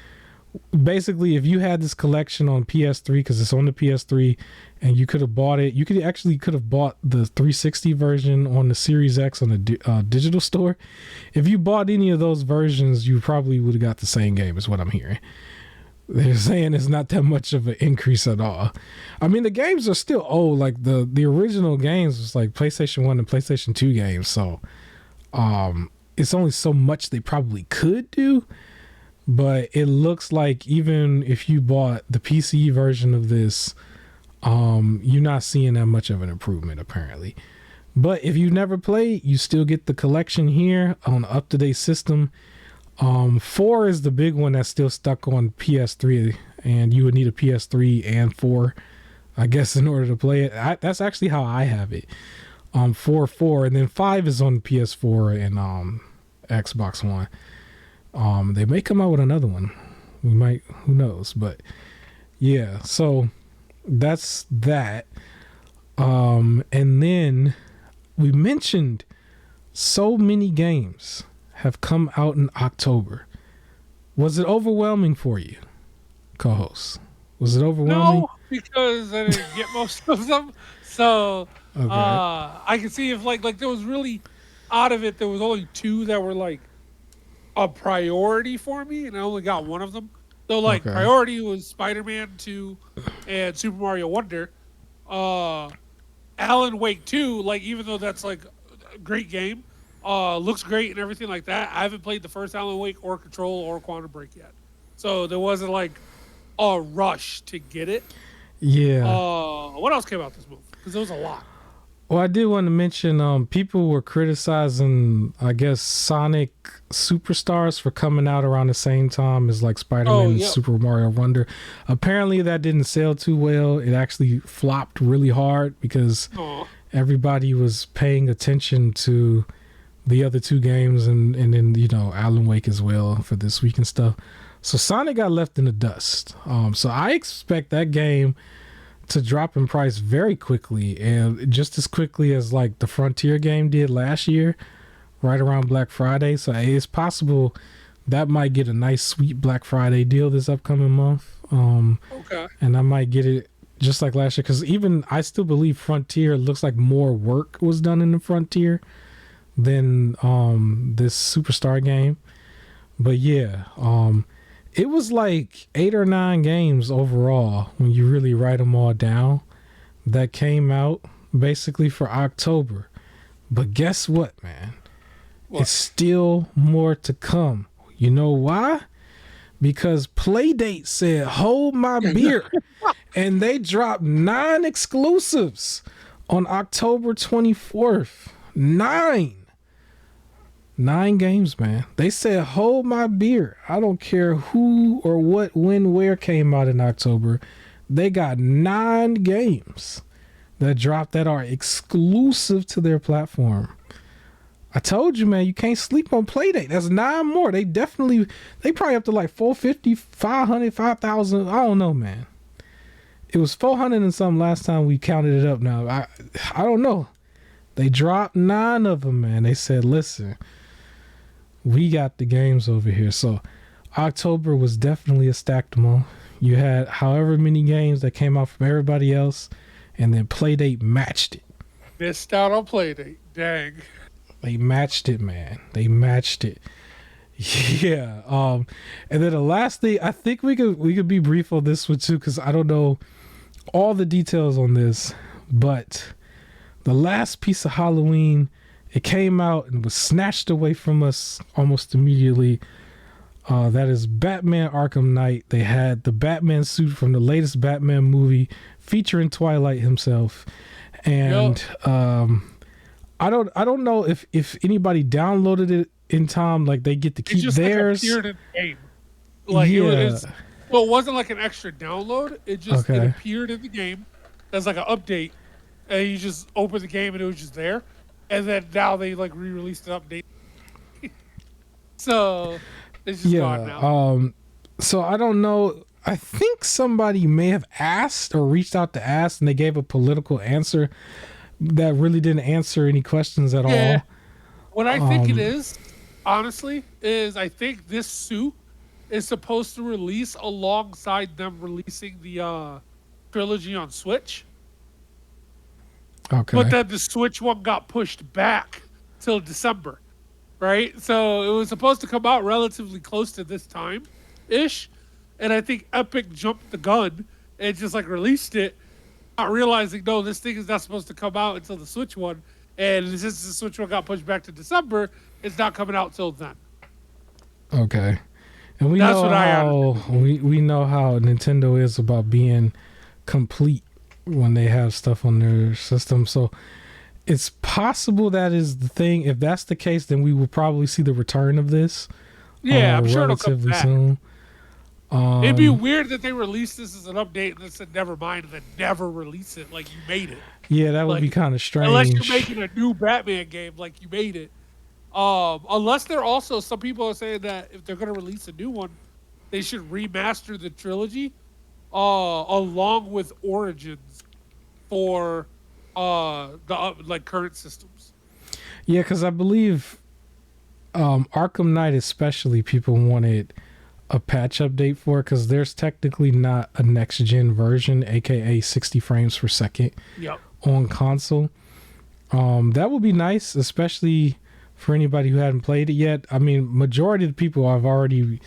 basically if you had this collection on PS3, because it's on the PS3 and you could have bought it, you could have bought the 360 version on the Series X on the digital store. If you bought any of those versions, you probably would have got the same game, is what I'm hearing. They're saying it's not that much of an increase at all. I mean, the games are still old. Like the original games was like PlayStation 1 and PlayStation 2 games. So it's only so much they probably could do. But it looks like even if you bought the PC version of this, you're not seeing that much of an improvement apparently. But if you never played, you still get the collection here on an up-to-date system. 4 is the big one that's still stuck on PS3, and you would need a PS3 and 4, I guess, in order to play it. That's actually how I have it. 4, and then 5 is on PS4 and Xbox One. They may come out with another one. We might, who knows? But yeah, so that's that. And then we mentioned so many games have come out in October. Was it overwhelming for you, co-host? Was it overwhelming? No, because I didn't get most of them. So Okay. I can see if like there was really out of it, there was only 2 that were like a priority for me, and I only got one of them. So like Okay. priority was Spider-Man 2 and Super Mario Wonder. Alan Wake 2, like even though that's like a great game, looks great and everything like that, I haven't played the first Alan Wake or Control or Quantum Break yet. So there wasn't like a rush to get it. Yeah. What else came out this month? Because there was a lot. Well, I did want to mention people were criticizing, I guess, Sonic Superstars for coming out around the same time as like Spider-Man and Super Mario Wonder. Apparently that didn't sell too well. It actually flopped really hard because everybody was paying attention to the other 2 games and then, you know, Alan Wake as well for this week and stuff. So Sonic got left in the dust. So I expect that game to drop in price very quickly, and just as quickly as like the Frontier game did last year, right around Black Friday. So it's possible that might get a nice sweet Black Friday deal this upcoming month. Okay. And I might get it just like last year, because even I still believe Frontier looks like more work was done in the Frontier than this Superstar game. But yeah, it was like 8 or 9 games overall when you really write them all down that came out basically for October. But guess what, man? What? It's still more to come. You know why? Because Playdate said, hold my beer. And they dropped 9 exclusives on October 24th. 9. 9 games, man. They said, hold my beer. I don't care who or what, when, where came out in October. They got 9 games that dropped that are exclusive to their platform. I told you, man, you can't sleep on Playdate. That's 9 more. They probably up to like 450, 500, 5,000. I don't know, man. It was 400 and something last time we counted it up. Now, I don't know. They dropped 9 of them, man. They said, listen, we got the games over here. So October was definitely a stacked month. You had however many games that came out from everybody else, and then Playdate matched it. Missed out on Playdate. Dang. They matched it, man. They matched it. Yeah. And then the last thing, I think we could be brief on this one too, because I don't know all the details on this, but the last piece of Halloween, it came out and was snatched away from us almost immediately. That is Batman Arkham Knight. They had the Batman suit from the latest Batman movie featuring Twilight himself. And I don't know if anybody downloaded it in time, like they get to keep theirs. Like appeared in the game. Like it wasn't like an extra download. It just it appeared in the game as like an update, and you just open the game and it was just there. And then now they like re-released an update. So it's just gone now. So I don't know. I think somebody may have asked or reached out to ask, and they gave a political answer that really didn't answer any questions at all. What I think it is, honestly, is I think this suit is supposed to release alongside them releasing the trilogy on Switch. Okay. But then the Switch one got pushed back till December, right? So it was supposed to come out relatively close to this time-ish. And I think Epic jumped the gun and just like released it, not realizing, no, this thing is not supposed to come out until the Switch one. And since the Switch one got pushed back to December, it's not coming out till then. Okay. And we know how Nintendo is about being complete when they have stuff on their system. So it's possible that is the thing. If that's the case, then we will probably see the return of this. Yeah, I'm sure it'll come back. Soon. It'd be weird that they released this as an update and then said never mind and then never release it like you made it. Yeah, that would be kind of strange. Unless you're making a new Batman game like you made it. Unless they're also, some people are saying that if they're going to release a new one, they should remaster the trilogy along with Origins for the current systems. Yeah, because I believe Arkham Knight especially people wanted a patch update for, because there's technically not a next gen version, aka 60 frames per second on console. That would be nice, especially for anybody who hadn't played it yet. I mean, majority of the people have already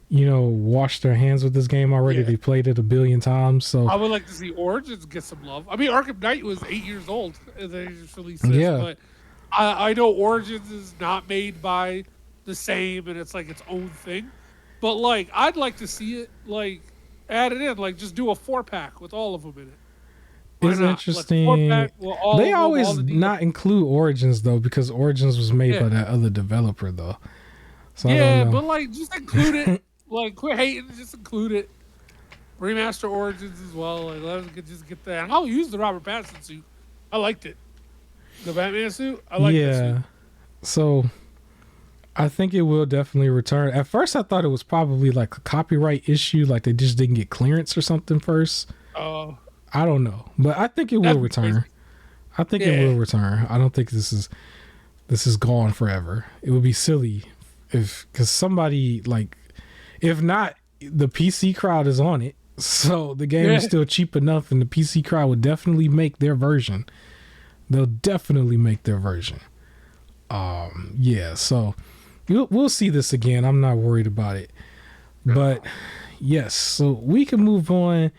washed their hands with this game already. They played it a billion times. So I would like to see Origins get some love. I mean, Arkham Knight was 8 years old and they just released this, but I know Origins is not made by the same and it's like its own thing. But like, I'd like to see it like added in, like just do a 4-pack with all of them in it. It's interesting. They always not include Origins though, because Origins was made by that other developer though. So I don't know. But like, just include it. Like, quit hating, just include it. Remaster Origins as well. Like, let us just get that. I'll use the Robert Pattinson suit. I liked it. The Batman suit. I like that suit. So I think it will definitely return. At first, I thought it was probably like a copyright issue, like they just didn't get clearance or something first. I don't know, but I think it will return. Crazy. I think it will return. I don't think this is gone forever. It would be silly because somebody like, if not, the PC crowd is on it, so the game is still cheap enough, and the PC crowd would definitely make their version. They'll definitely make their version. So we'll see this again. I'm not worried about it. But yes, so we can move on.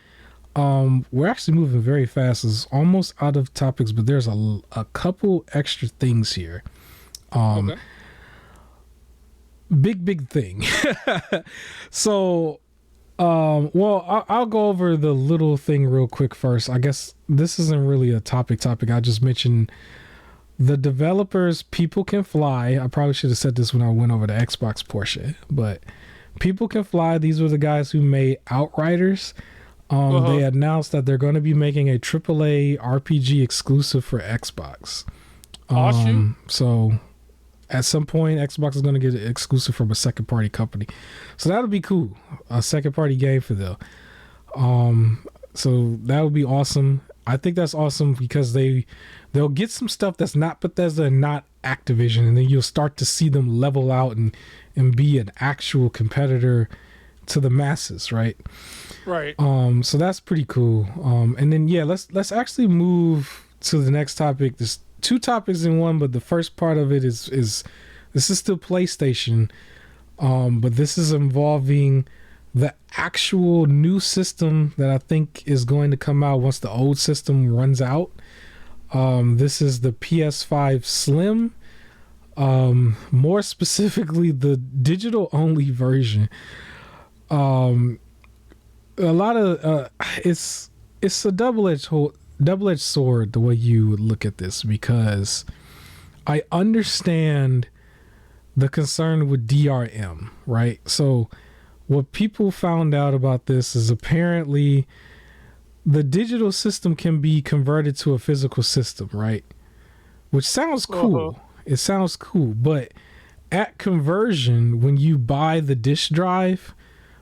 We're actually moving very fast. It's almost out of topics, but there's a couple extra things here. Big thing. So, I'll go over the little thing real quick first. I guess this isn't really a topic. I just mentioned The developers, People Can Fly. I probably should have said this when I went over the Xbox portion, but People Can Fly. These were the guys who made Outriders. They announced that they're going to be making a AAA RPG exclusive for Xbox. So at some point, Xbox is going to get it exclusive from a second party company. So that'll be cool. A second party game for them. So that would be awesome. I think that's awesome because they'll get some stuff that's not Bethesda and not Activision, and then you'll start to see them level out and be an actual competitor to the masses, right? Right. So that's pretty cool. And then let's actually move to the next topic. There's two topics in one, but the first part of it is this is still PlayStation, but this is involving the actual new system that I think is going to come out once the old system runs out. This is the PS5 Slim, more specifically the digital only version. A lot of it's a double-edged sword the way you look at this, because I understand the concern with DRM, right? So what people found out about this is apparently the digital system can be converted to a physical system, right? Which sounds cool. It sounds cool, but at conversion, when you buy the disk drive,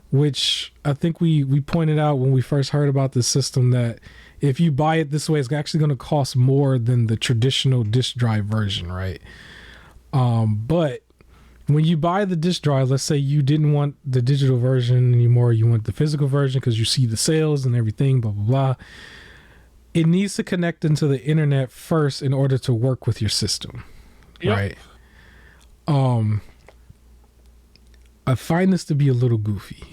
which I think we pointed out when we first heard about this system, that if you buy it this way, it's actually going to cost more than the traditional disk drive version, right? But when you buy the disk drive, let's say you didn't want the digital version anymore, you want the physical version because you see the sales and everything, blah, blah, blah. It needs to connect into the internet first in order to work with your system, right? I find this to be a little goofy.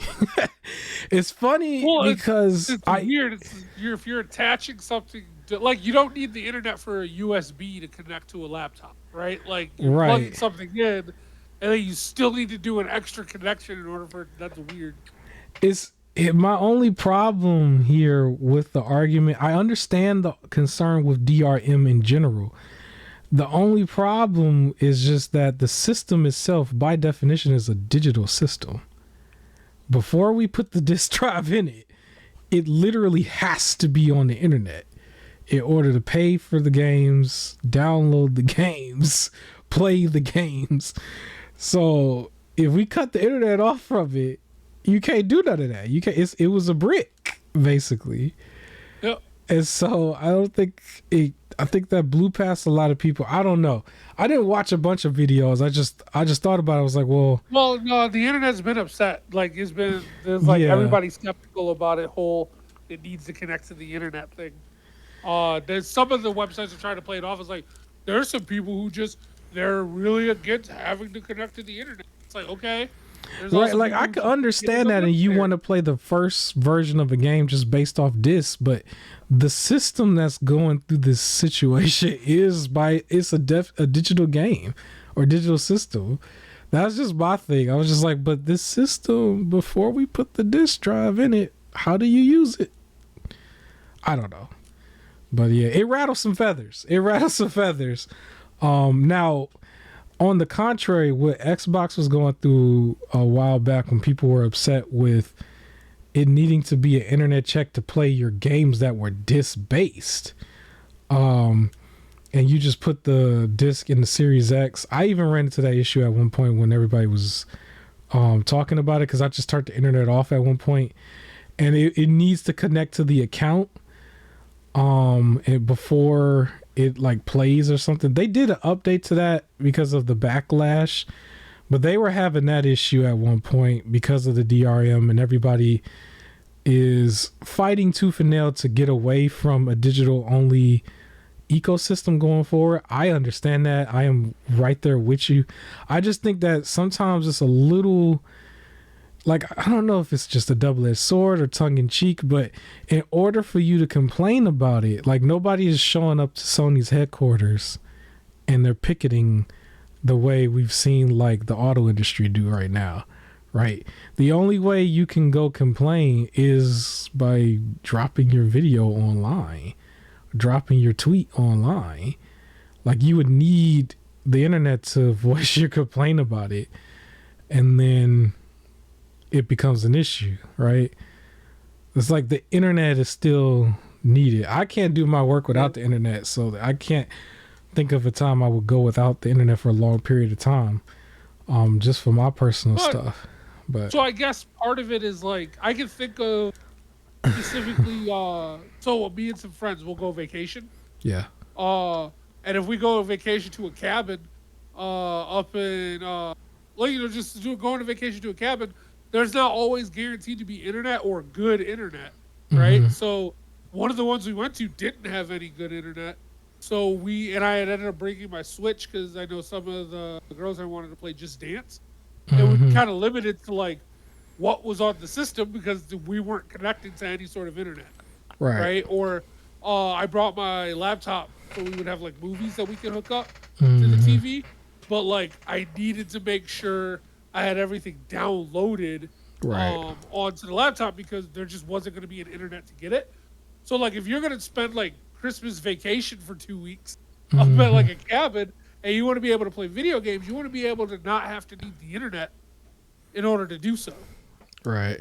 It's funny because it's weird. If you're attaching something to, like, you don't need the internet for a USB to connect to a laptop, right? Like, you're plugging something in, and then you still need to do an extra connection in order for that's weird. My only problem here with the argument, I understand the concern with DRM in general. The only problem is just that the system itself, by definition, is a digital system. Before we put the disk drive in it, it literally has to be on the internet in order to pay for the games, download the games, play the games. So if we cut the internet off from it, you can't do none of that. You can't. It was a brick, basically. Yep. And so I think that blew past a lot of people. I don't know. I didn't watch a bunch of videos. I just thought about it. I was like, well, no, the internet's been upset. Like, everybody's skeptical about it needs to connect to the internet thing. There's some of the websites are trying to play it off as like, there's some people who they're really against having to connect to the internet. It's like, okay. Right, like I could understand that, and you want to play the first version of a game just based off disc, but the system that's going through this situation it's a digital game or digital system. That's just my thing. I was just like, but this system, before we put the disk drive in it, how do you use it? I don't know, but yeah, it rattles some feathers. Now, on the contrary, what Xbox was going through a while back when people were upset with it needing to be an internet check to play your games that were disc-based, and you just put the disc in the Series X. I even ran into that issue at one point when everybody was talking about it, because I just turned the internet off at one point, and it needs to connect to the account and before it like plays or something. They did an update to that because of the backlash, but they were having that issue at one point because of the DRM, and everybody is fighting tooth and nail to get away from a digital only ecosystem going forward. I understand that. I am right there with you. I just think that sometimes it's a little, like, I don't know if it's just a double-edged sword or tongue-in-cheek, but in order for you to complain about it, like, nobody is showing up to Sony's headquarters and they're picketing the way we've seen, like, the auto industry do right now, right? The only way you can go complain is by dropping your video online, dropping your tweet online. Like you would need the internet to voice your complaint about it, and then it becomes an issue, right? It's like the internet is still needed. I can't do my work without the internet, so I can't think of a time I would go without the internet for a long period of time, just for my personal stuff. But so I guess part of it is like I can think of specifically. So me and some friends will go vacation. Yeah. And if we go on vacation to a cabin, up in just going to vacation to a cabin, there's not always guaranteed to be internet or good internet, right? Mm-hmm. So one of the ones we went to didn't have any good internet. So I had ended up bringing my Switch because I know some of the girls I wanted to play Just Dance. And we kind of limited to like what was on the system because we weren't connected to any sort of internet, right? Or I brought my laptop so we would have like movies that we could hook up to the TV, but like I needed to make sure I had everything downloaded onto the laptop because there just wasn't going to be an internet to get it. So like if you're going to spend like Christmas vacation for 2 weeks up at like a cabin and you want to be able to play video games, you want to be able to not have to need the internet in order to do so. Right.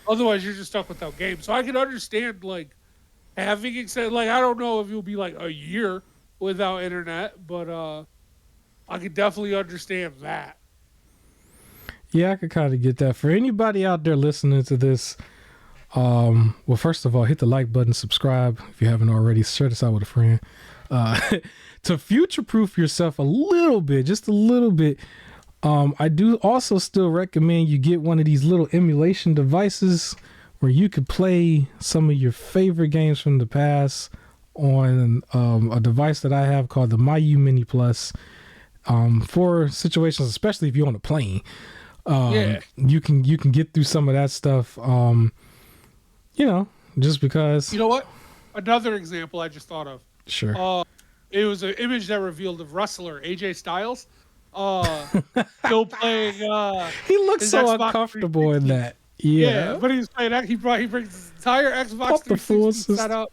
Otherwise you're just stuck without games. So I can understand like having extended, like I don't know if it'll be like a year without internet, but I could definitely understand that. Yeah, I could kind of get that. For anybody out there listening to this, well, first of all, hit the like button, subscribe if you haven't already, share this out with a friend. To future-proof yourself a little bit, just a little bit, I do also still recommend you get one of these little emulation devices where you could play some of your favorite games from the past on a device that I have called the MyU Mini Plus, for situations, especially if you're on a plane. You can get through some of that stuff, just because. You know what? Another example I just thought of. Sure. It was an image that revealed of wrestler AJ Styles still playing. He looks so Xbox uncomfortable in that. Yeah, but he's playing that. He brings his entire Xbox 360 set up,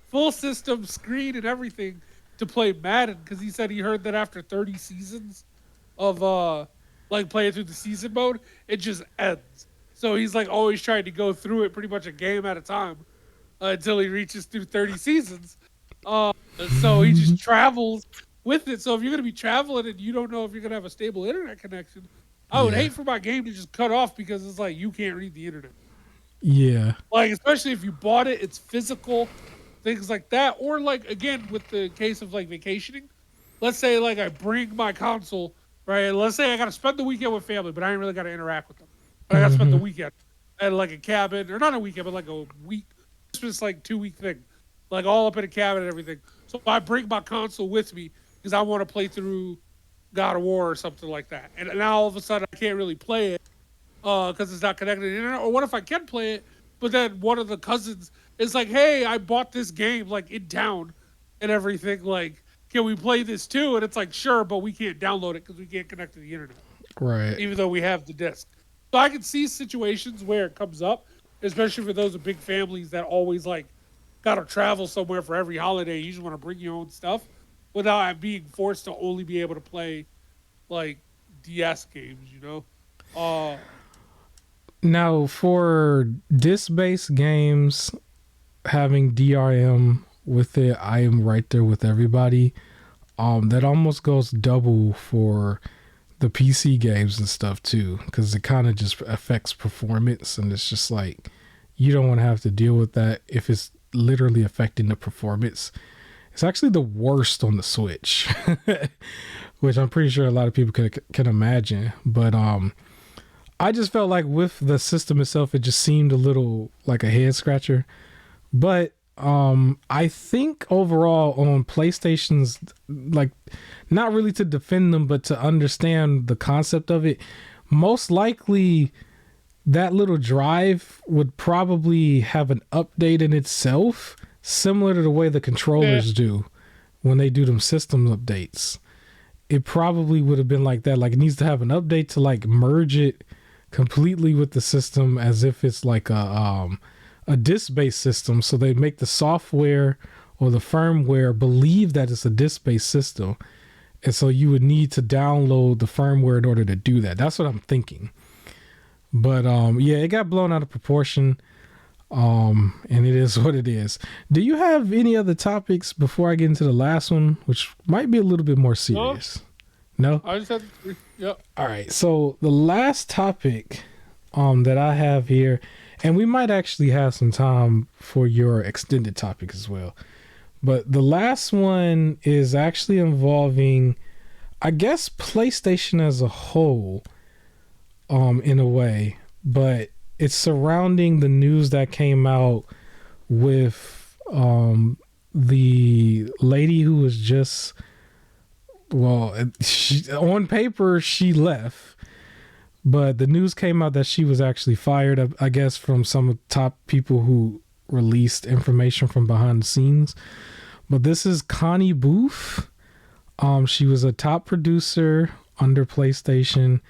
full system, screen, and everything to play Madden because he said he heard that after 30 seasons of like playing through the season mode, it just ends. So he's like always trying to go through it pretty much a game at a time until he reaches through 30 seasons. So he just travels with it. So if you're going to be traveling and you don't know if you're going to have a stable internet connection, I would hate for my game to just cut off because it's like you can't read the internet. Yeah. Like, especially if you bought it, it's physical, things like that. Or like, again, with the case of like vacationing, let's say like I bring my console, right? Let's say I got to spend the weekend with family, but I ain't really got to interact with them. But I got to spend the weekend at like a cabin, or not a weekend, but like a week. It's just like 2-week thing. Like all up in a cabin and everything. So I bring my console with me because I want to play through God of War or something like that. And now all of a sudden I can't really play it because it's not connected to the internet. Or what if I can play it, but then one of the cousins is like, hey, I bought this game like in town and everything. Like, can we play this too? And it's like, sure, but we can't download it because we can't connect to the internet. Right. Even though we have the disc. So I can see situations where it comes up, especially for those with big families that always like got to travel somewhere for every holiday. You just want to bring your own stuff without being forced to only be able to play like DS games, you know? Now for disc-based games, having DRM with it, I am right there with everybody. That almost goes double for the PC games and stuff too, because it kind of just affects performance, and it's just like you don't want to have to deal with that if it's literally affecting the performance. It's actually the worst on the Switch, which I'm pretty sure a lot of people can imagine. But I just felt like with the system itself, it just seemed a little like a head scratcher. But I think overall on PlayStation's, like, not really to defend them, but to understand the concept of it, most likely that little drive would probably have an update in itself, similar to the way the controllers do when they do them system updates. It probably would have been like that. Like, it needs to have an update to like merge it completely with the system as if it's like a disc-based system. So they make the software or the firmware believe that it's a disk-based system, and so you would need to download the firmware in order to do that. That's what I'm thinking. But yeah, it got blown out of proportion. And it is what it is. Do you have any other topics before I get into the last one, which might be a little bit more serious? No? I just had yep. All right. So the last topic that I have here, and we might actually have some time for your extended topic as well. But the last one is actually involving, I guess, PlayStation as a whole, in a way, but it's surrounding the news that came out with the lady who was just, well, on paper she left, but the news came out that she was actually fired, I guess, from some of the top people who released information from behind the scenes. But this is Connie Booth. She was a top producer under PlayStation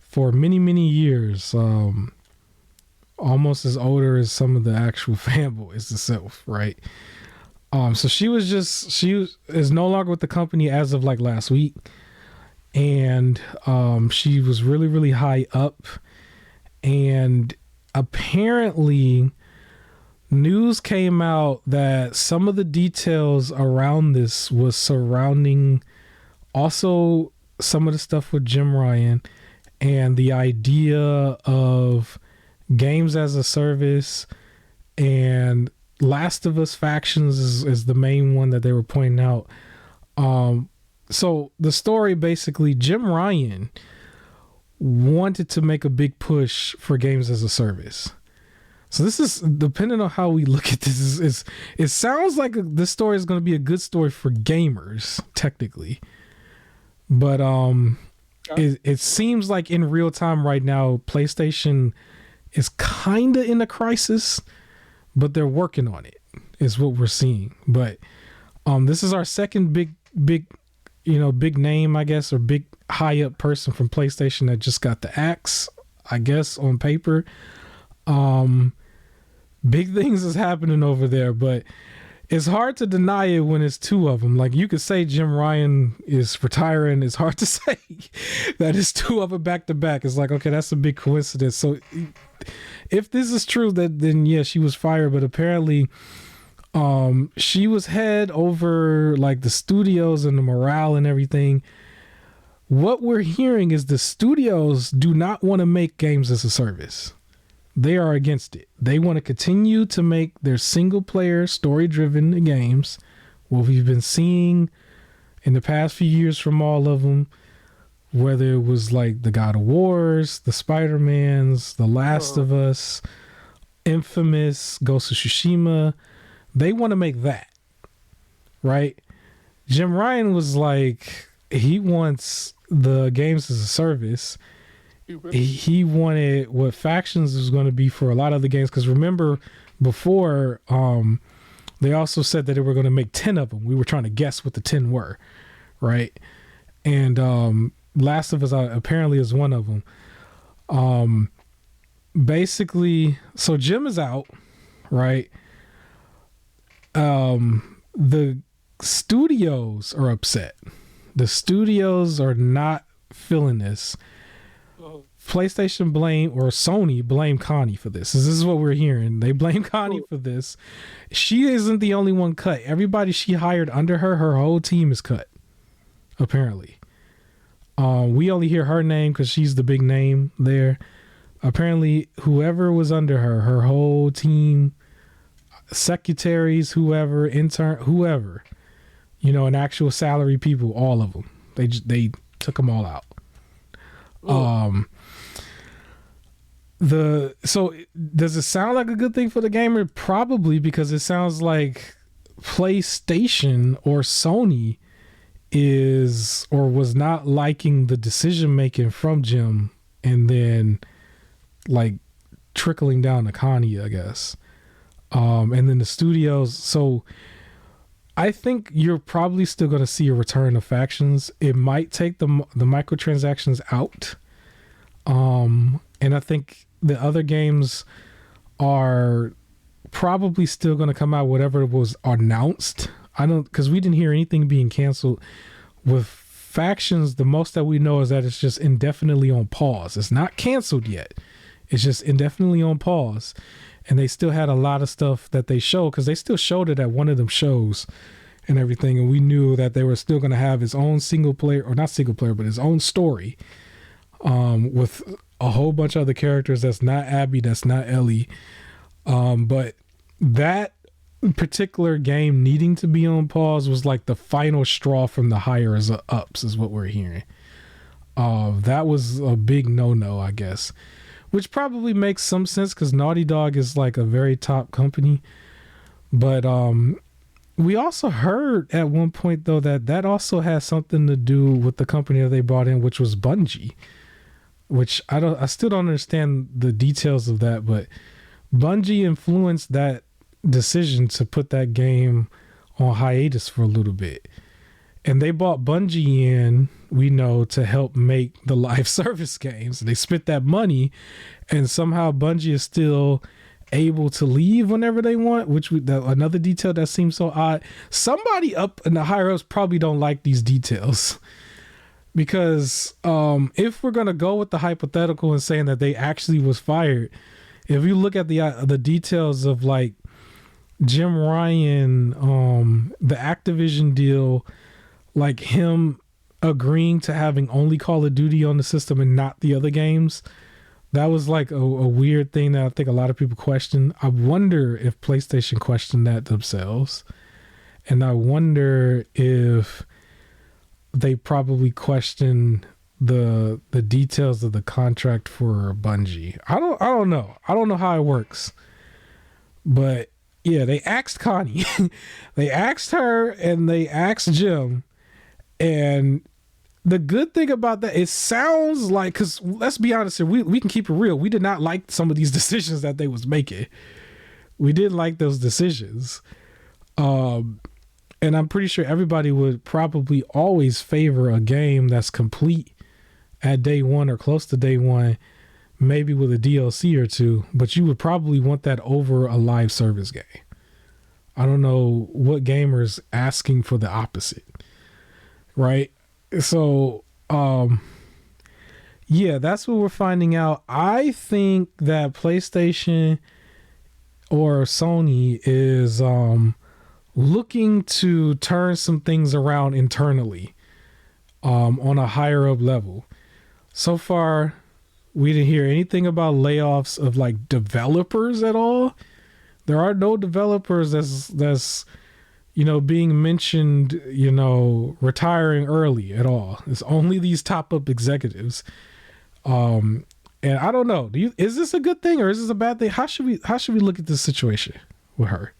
for many, many years. Almost as older as some of the actual fanboys itself, right? So she is no longer with the company as of like last week. And she was really, really high up. And apparently news came out that some of the details around this was surrounding also some of the stuff with Jim Ryan and the idea of games as a service, and Last of Us factions is the main one that they were pointing out. So the story, basically, Jim Ryan wanted to make a big push for games as a service. So this is, depending on how we look at this, is it sounds like this story is going to be a good story for gamers, technically. But it seems like in real time right now, PlayStation is kind of in a crisis, but they're working on it, is what we're seeing. But this is our second big name, I guess, or big high up person from PlayStation that just got the axe, I guess, on paper. Big things is happening over there, but it's hard to deny it when it's two of them. Like, you could say Jim Ryan is retiring. It's hard to say that it's two of them back to back. It's like, okay, that's a big coincidence. So if this is true, then yeah, she was fired. But apparently she was head over like the studios and the morale and everything. What we're hearing is the studios do not want to make games as a service. They are against it. They want to continue to make their single player story driven games. What we've been seeing in the past few years from all of them, whether it was like the God of Wars, the Spidermans, the Last of Us, Infamous, Ghost of Tsushima, they want to make that, right? Jim Ryan was like, he wants the games as a service. He wanted what factions was going to be for a lot of the games, because remember before they also said that they were going to make 10 of them. We were trying to guess what the 10 were, right? And Last of Us apparently is one of them. Basically, so Jim is out, right? The studios are upset. The studios are not feeling this. PlayStation Sony blame Connie for this. This is what we're hearing. They blame Connie for this. She isn't the only one cut. Everybody she hired under her whole team is cut, apparently. We only hear her name because she's the big name there. Apparently, whoever was under her whole team, secretaries, whoever, intern, whoever, and actual salary people, all of them, they took them all out. So does it sound like a good thing for the gamer? Probably, because it sounds like PlayStation or Sony is or was not liking the decision making from Jim, and then like trickling down to Connie, I guess. And then the studios. So I think you're probably still going to see a return of factions. It might take the microtransactions out. And I think the other games are probably still going to come out whatever was announced. I don't, because we didn't hear anything being canceled. With Factions, the most that we know is that it's just indefinitely on pause. It's not canceled yet. It's just indefinitely on pause. And they still had a lot of stuff that they showed, because they still showed it at one of them shows and everything. And we knew that they were still going to have his own single player, or not single player, but his own story, with a whole bunch of other characters. That's not Abby, that's not Ellie. But that particular game needing to be on pause was like the final straw from the higher ups, is what we're hearing. That was a big no-no, I guess, which probably makes some sense because Naughty Dog is like a very top company. But we also heard at one point though that also has something to do with the company that they brought in, which was Bungie, which I still don't understand the details of that, but Bungie influenced that decision to put that game on hiatus for a little bit. And they bought Bungie in, we know, to help make the live service games. They spent that money, and somehow Bungie is still able to leave whenever they want, another detail that seems so odd. Somebody up in the higher ups probably don't like these details, because if we're going to go with the hypothetical and saying that they actually was fired, if you look at the details of like Jim Ryan, the Activision deal, like him agreeing to having only Call of Duty on the system and not the other games, that was like a weird thing that I think a lot of people question. I wonder if PlayStation questioned that themselves, and I wonder if they probably questioned the details of the contract for Bungie. I don't know. I don't know how it works, but yeah, they asked Connie, they asked her, and they asked Jim. And the good thing about that, it sounds like, because let's be honest here, we can keep it real. We did not like some of these decisions that they was making. We didn't like those decisions. And I'm pretty sure everybody would probably always favor a game that's complete at day one or close to day one, maybe with a DLC or two, but you would probably want that over a live service game. I don't know what gamer's asking for the opposite, right? So, yeah, that's what we're finding out. I think that PlayStation or Sony is looking to turn some things around internally, on a higher up level. So far, we didn't hear anything about layoffs of like developers at all. There are no developers that's being mentioned, retiring early at all. It's only these top up executives. And I don't know. Is this a good thing or is this a bad thing? How should we look at this situation with her?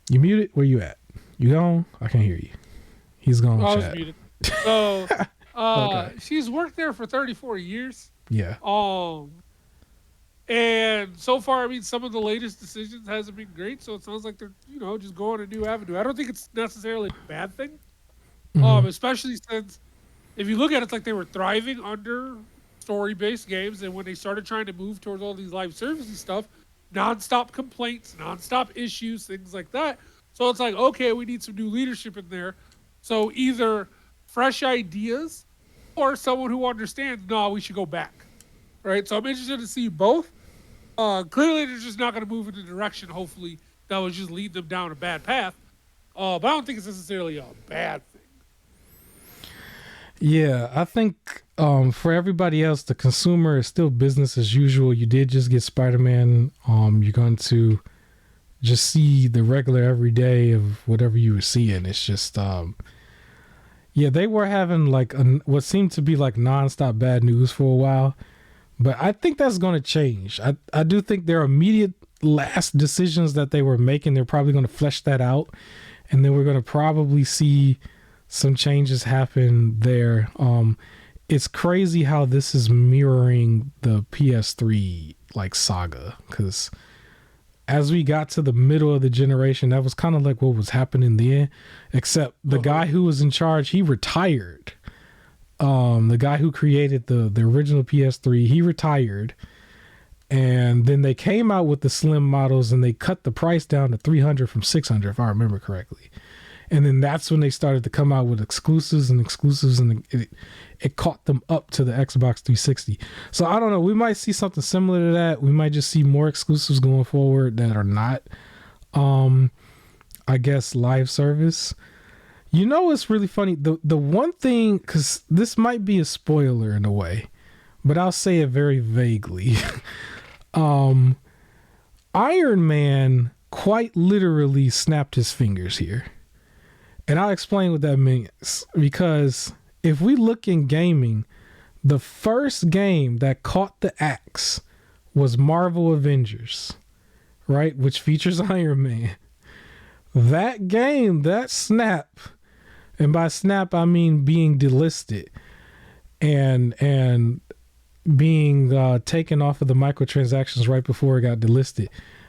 You muted? Where you at? You gone? I can't hear you. He's gone. I was muted. So okay. She's worked there for 34 years. Yeah. And so far, I mean, some of the latest decisions hasn't been great. So it sounds like they're, just going a new avenue. I don't think it's necessarily a bad thing. Mm-hmm. Especially since if you look at it, it's like they were thriving under story-based games. And when they started trying to move towards all these live services stuff, nonstop complaints, nonstop issues, things like that. So it's like, okay, we need some new leadership in there. So either fresh ideas or someone who understands, no, we should go back. Right? So I'm interested to see both. Clearly, they're just not going to move in the direction, hopefully, that would just lead them down a bad path. But I don't think it's necessarily a bad thing. Yeah, I think for everybody else, the consumer is still business as usual. You did just get Spiderman. You're going to just see the regular everyday of whatever you were seeing. It's just, yeah, they were having like what seemed to be like nonstop bad news for a while. But I think that's going to change. I do think their immediate last decisions that they were making, they're probably going to flesh that out. And then we're going to probably see some changes happen there. It's crazy how this is mirroring the PS3 like saga. Because as we got to the middle of the generation, that was kind of like what was happening then. Except the guy who was in charge, he retired. The guy who created the original PS3, he retired, And then they came out with the slim models and they cut the price down to 300 from 600, if I remember correctly. And then that's when they started to come out with exclusives, and it caught them up to the Xbox 360. So I don't know. We might see something similar to that. We might just see more exclusives going forward that are not, I guess, live service. You know, it's really funny. The one thing, because this might be a spoiler in a way, but I'll say it very vaguely. Iron Man quite literally snapped his fingers here. And I'll explain what that means. Because if we look in gaming, the first game that caught the axe was Marvel Avengers, right? Which features Iron Man. That game, that snap, and by snap I mean being delisted and being taken off of the microtransactions right before it got delisted,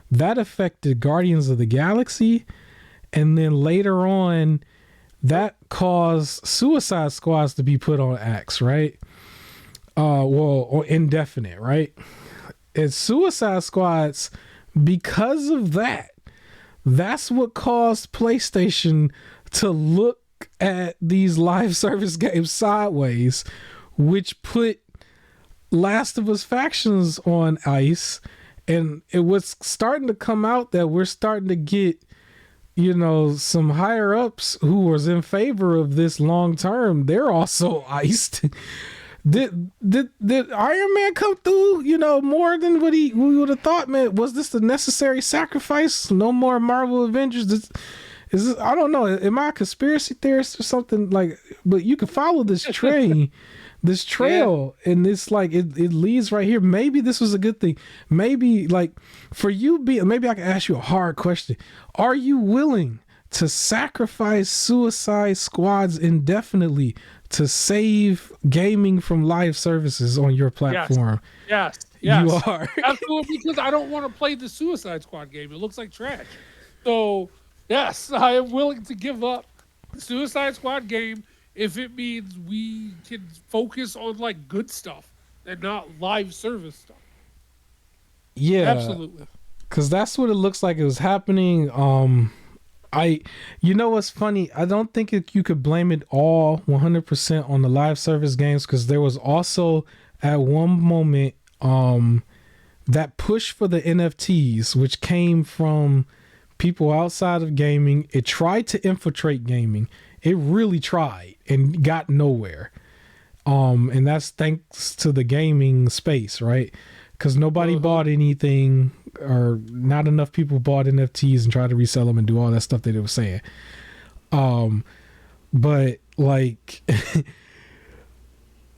that affected Guardians of the Galaxy. And then later on, that caused Suicide Squads to be put on X, right? Or indefinite, right? And Suicide Squads, because of that, that's what caused PlayStation to look at these live service games sideways, which put Last of Us Factions on ice. And it was starting to come out that we're starting to get, you know, some higher ups who was in favor of this long term. They're also iced. Did Iron Man come through, you know, more than what we would have thought, man? Was this the necessary sacrifice? No more Marvel Avengers? Is this, I don't know. Am I a conspiracy theorist or something? Like, but you can follow this train. This trail, yeah. And it's like it leads right here. Maybe this was a good thing. Maybe like for you, maybe I can ask you a hard question. Are you willing to sacrifice Suicide Squads indefinitely to save gaming from live services on your platform? Yes. You are. Absolutely, because I don't want to play the Suicide Squad game. It looks like trash. So yes, I am willing to give up the Suicide Squad game if it means we can focus on like good stuff and not live service stuff. Yeah, absolutely. Because that's what it looks like it was happening. You know what's funny? I don't think you could blame it all 100% on the live service games, because there was also at one moment that push for the NFTs, which came from people outside of gaming. It tried to infiltrate gaming. It really tried and got nowhere. And that's thanks to the gaming space, right? Because nobody bought anything, or not enough people bought NFTs and tried to resell them and do all that stuff that they were saying. But like,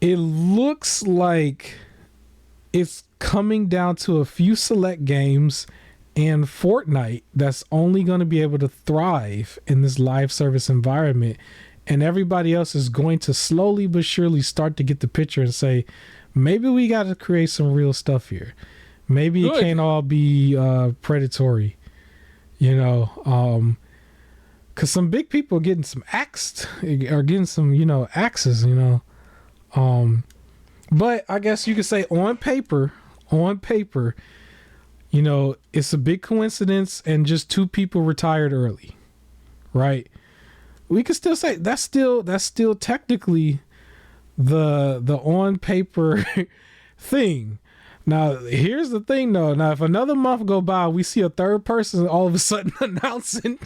it looks like it's coming down to a few select games and Fortnite that's only going to be able to thrive in this live service environment, and everybody else is going to slowly but surely start to get the picture and say, maybe we got to create some real stuff here. Maybe it can't all be predatory, you know, because some big people are getting some axed, or getting some, you know, axes, you know. But I guess you could say on paper, you know, it's a big coincidence and just two people retired early, right? We could still say that's still technically the on paper thing. Now, here's the thing though. Now, if another month go by, we see a third person all of a sudden announcing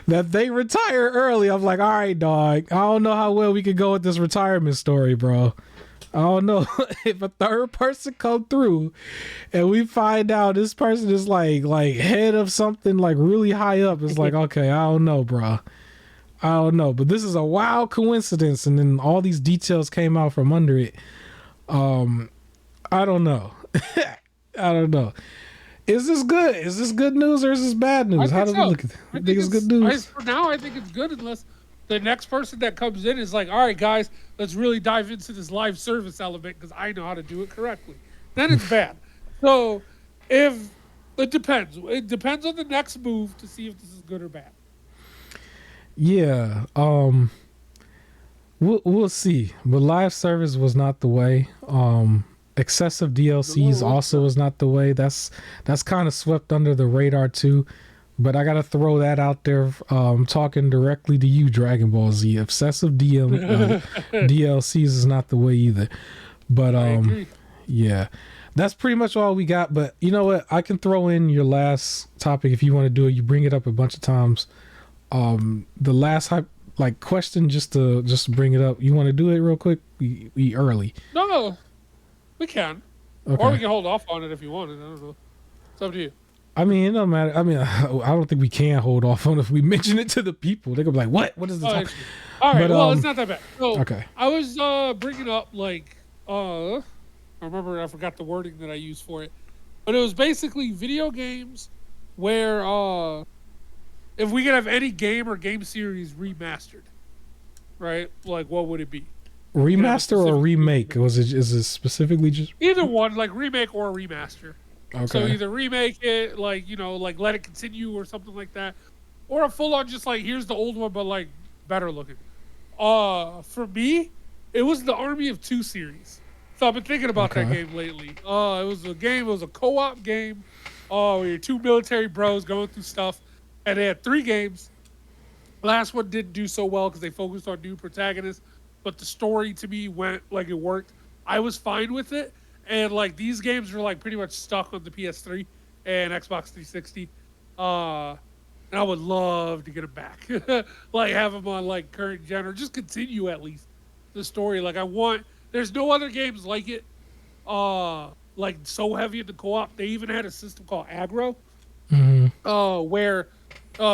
that they retire early. I'm like, all right, dog. I don't know how well we could go with this retirement story, bro. I don't know. If a third person come through and we find out this person is like head of something like really high up, it's like, okay, I don't know, bro. I don't know. But this is a wild coincidence, and then all these details came out from under it. I don't know. I don't know. Is this good? Is this good news or is this bad news? How do we look at it? I think it's good news. For now, I think it's good, unless the next person that comes in is like, all right, guys, let's really dive into this live service element because I know how to do it correctly. Then it's bad. So it depends on the next move to see if this is good or bad. Yeah. We'll see. But live service was not the way. Excessive DLCs also is not the way. That's kind of swept under the radar too. But I gotta throw that out there. Talking directly to you, Dragon Ball Z. Excessive DLCs is not the way either. But yeah, that's pretty much all we got. But you know what? I can throw in your last topic if you want to do it. You bring it up a bunch of times. The last question just to bring it up. You want to do it real quick? We early. No, we can. Okay. Or we can hold off on it if you want. I don't know. It's up to you. I mean, it doesn't matter. I mean, I don't think we can hold off on it if we mention it to the people. They're gonna be like, "What? What is the topic?" All right. Well, it's not that bad. So, okay. I was bringing up I remember I forgot the wording that I used for it, but it was basically video games where if we could have any game or game series remastered, right? Like, what would it be? Remaster or remake? Is it specifically just either one, like remake or remaster? Okay. So either remake it, like let it continue or something like that, or a full on just like here's the old one but like better looking. For me, it was the Army of Two series. So I've been thinking about that game lately. It was a co-op game. Where you're two military bros going through stuff, and they had 3 games. Last one didn't do so well because they focused on new protagonists, but the story to me went like it worked. I was fine with it. And like these games were like pretty much stuck on the PS3 and Xbox 360, and I would love to get them back, like have them on like current gen or just continue at least the story. Like there's no other games like it, like so heavy in the co-op. They even had a system called aggro, where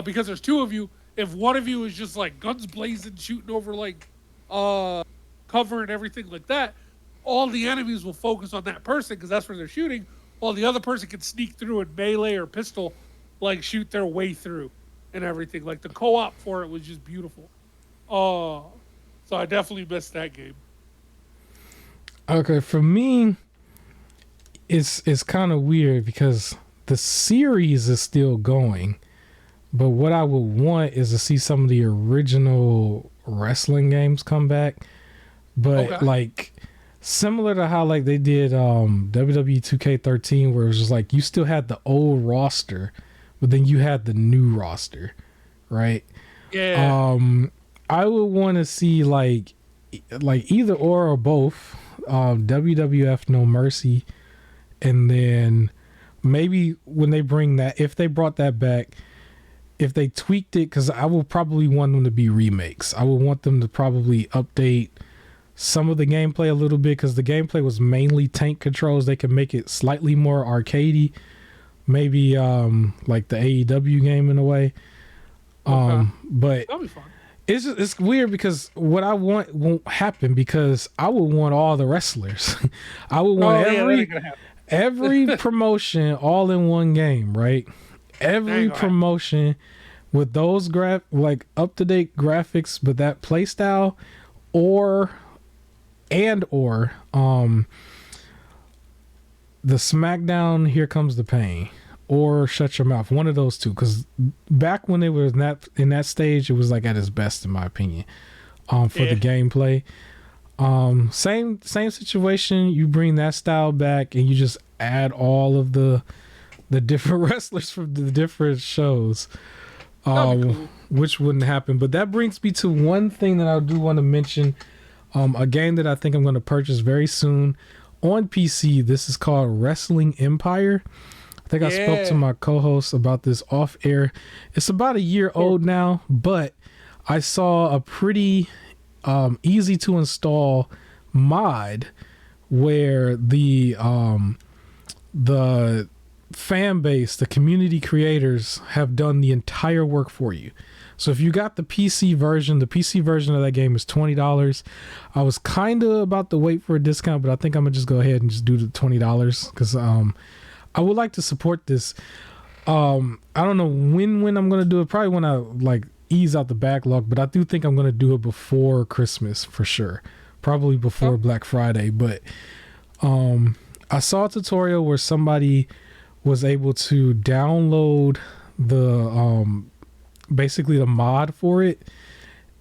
because there's 2 of you, if one of you is just like guns blazing, shooting over like cover and everything like that, all the enemies will focus on that person because that's where they're shooting, while the other person can sneak through and melee or pistol, like shoot their way through and everything. Like the co-op for it was just beautiful. So I definitely missed that game. Okay, for me, it's kind of weird because the series is still going, but what I would want is to see some of the original wrestling games come back, but like similar to how like they did WWE 2K13, where it was just like you still had the old roster, but then you had the new roster, right? Yeah. I would want to see like either or both. WWF No Mercy, and then maybe when they bring that, if they brought that back, if they tweaked it, because I will probably want them to be remakes. I would want them to probably update some of the gameplay a little bit, because the gameplay was mainly tank controls. They could make it slightly more arcadey, maybe like the AEW game in a way. But that'll be fun. It's weird because what I want won't happen, because I would want all the wrestlers. I would want every promotion all in one game, right? Every promotion with those like up to date graphics, but that play style, or the SmackDown Here Comes the Pain, or Shut Your Mouth. One of those two, because back when they were in that stage, it was like at its best in my opinion. For the gameplay, same situation. You bring that style back and you just add all of the different wrestlers from the different shows, cool. Which wouldn't happen. But that brings me to one thing that I do want to mention. A game that I think I'm going to purchase very soon on PC. This is called Wrestling Empire. I think I spoke to my co-host about this off air. It's about a year old now, but I saw a pretty easy to install mod where the fan base, the community creators, have done the entire work for you. So if you got the PC version of that game is $20. I was kind of about to wait for a discount, but I think I'm gonna just go ahead and just do the $20 because I would like to support this. I don't know when I'm gonna do it. Probably when I like ease out the backlog, but I do think I'm gonna do it before Christmas for sure. Probably before Black Friday. But I saw a tutorial where somebody was able to download the basically the mod for it,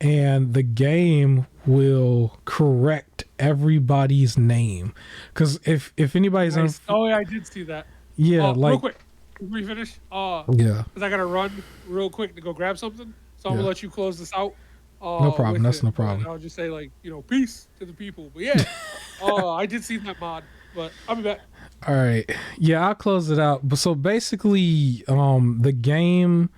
and the game will correct everybody's name. Because if anybody's nice. Oh yeah, I did see that. Yeah, like real quick, can we finish? Yeah, because I gotta run real quick to go grab something. So I'm gonna let you close this out. No problem. That's no problem. I'll just say, like, peace to the people. But yeah, I did see that mod, but I'll be back. All right. Yeah, I'll close it out. But so basically, the game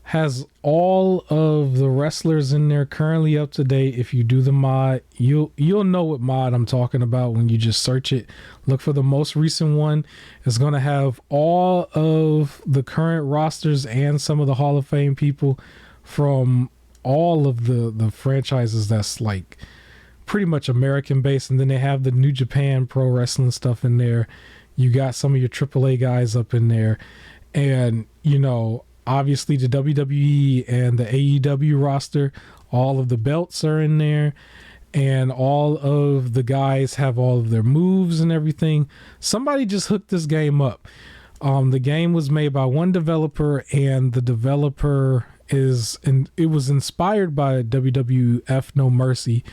has all of the wrestlers in there currently up to date. If you do the mod, you'll know what mod I'm talking about when you just search it. Look for the most recent one. It's going to have all of the current rosters and some of the Hall of Fame people from all of the franchises that's like pretty much American based. And then they have the New Japan Pro Wrestling stuff in there. You got some of your AAA guys up in there, and obviously the WWE and the AEW roster, all of the belts are in there, and all of the guys have all of their moves and everything. Somebody just hooked this game up. The game was made by one developer, and the developer it was inspired by WWF No Mercy.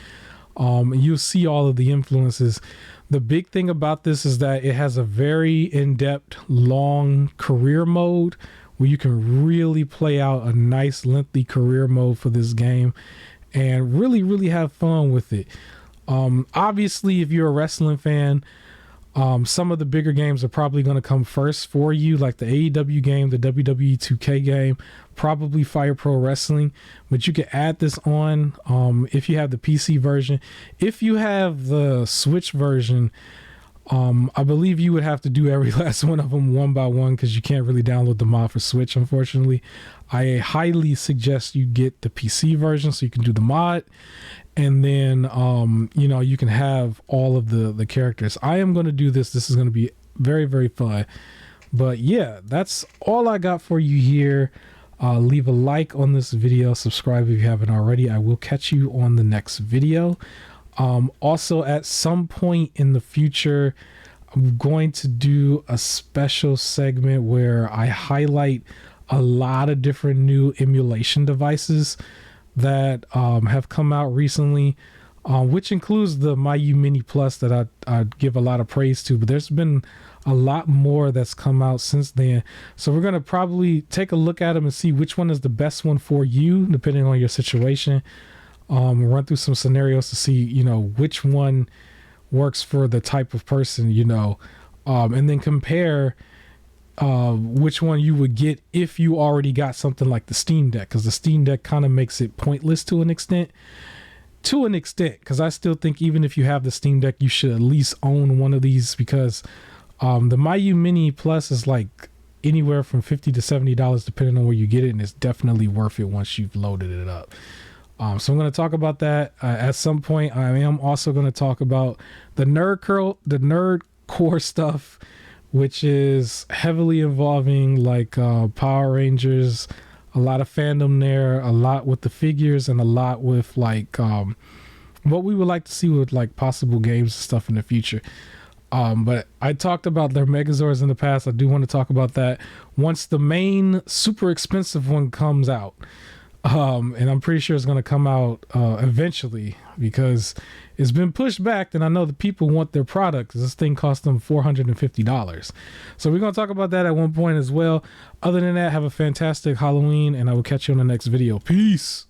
You'll see all of the influences. The big thing about this is that it has a very in-depth, long career mode where you can really play out a nice, lengthy career mode for this game and really, really have fun with it. Obviously, if you're a wrestling fan, some of the bigger games are probably going to come first for you, like the AEW game, the WWE 2K game, probably Fire Pro Wrestling. But you can add this on if you have the PC version. If you have the Switch version, I believe you would have to do every last one of them one by one because you can't really download the mod for Switch, unfortunately. I highly suggest you get the PC version so you can do the mod. And then, you can have all of the characters. I am going to do this. This is going to be very, very fun. But yeah, that's all I got for you here. Leave a like on this video. Subscribe if you haven't already. I will catch you on the next video. Also, at some point in the future, I'm going to do a special segment where I highlight a lot of different new emulation devices that have come out recently, which includes the MyU Mini Plus that I give a lot of praise to, but there's been a lot more that's come out since then. So we're going to probably take a look at them and see which one is the best one for you, depending on your situation. Run through some scenarios to see, which one works for the type of person, and then compare which one you would get if you already got something like the Steam Deck, because the Steam Deck kind of makes it pointless to an extent, because I still think even if you have the Steam Deck, you should at least own one of these, because the MyU Mini Plus is like anywhere from $50 to $70 depending on where you get it, and it's definitely worth it once you've loaded it up. So I'm going to talk about that at some point. I am also going to talk about the nerdcore stuff, which is heavily involving like Power Rangers, a lot of fandom there, a lot with the figures, and a lot with like what we would like to see with like possible games and stuff in the future. But I talked about their Megazords in the past. I do want to talk about that once the main super expensive one comes out. And I'm pretty sure it's going to come out eventually because it's been pushed back, and I know the people want their product. This thing cost them $450. So we're going to talk about that at one point as well. Other than that, have a fantastic Halloween, and I will catch you on the next video. Peace.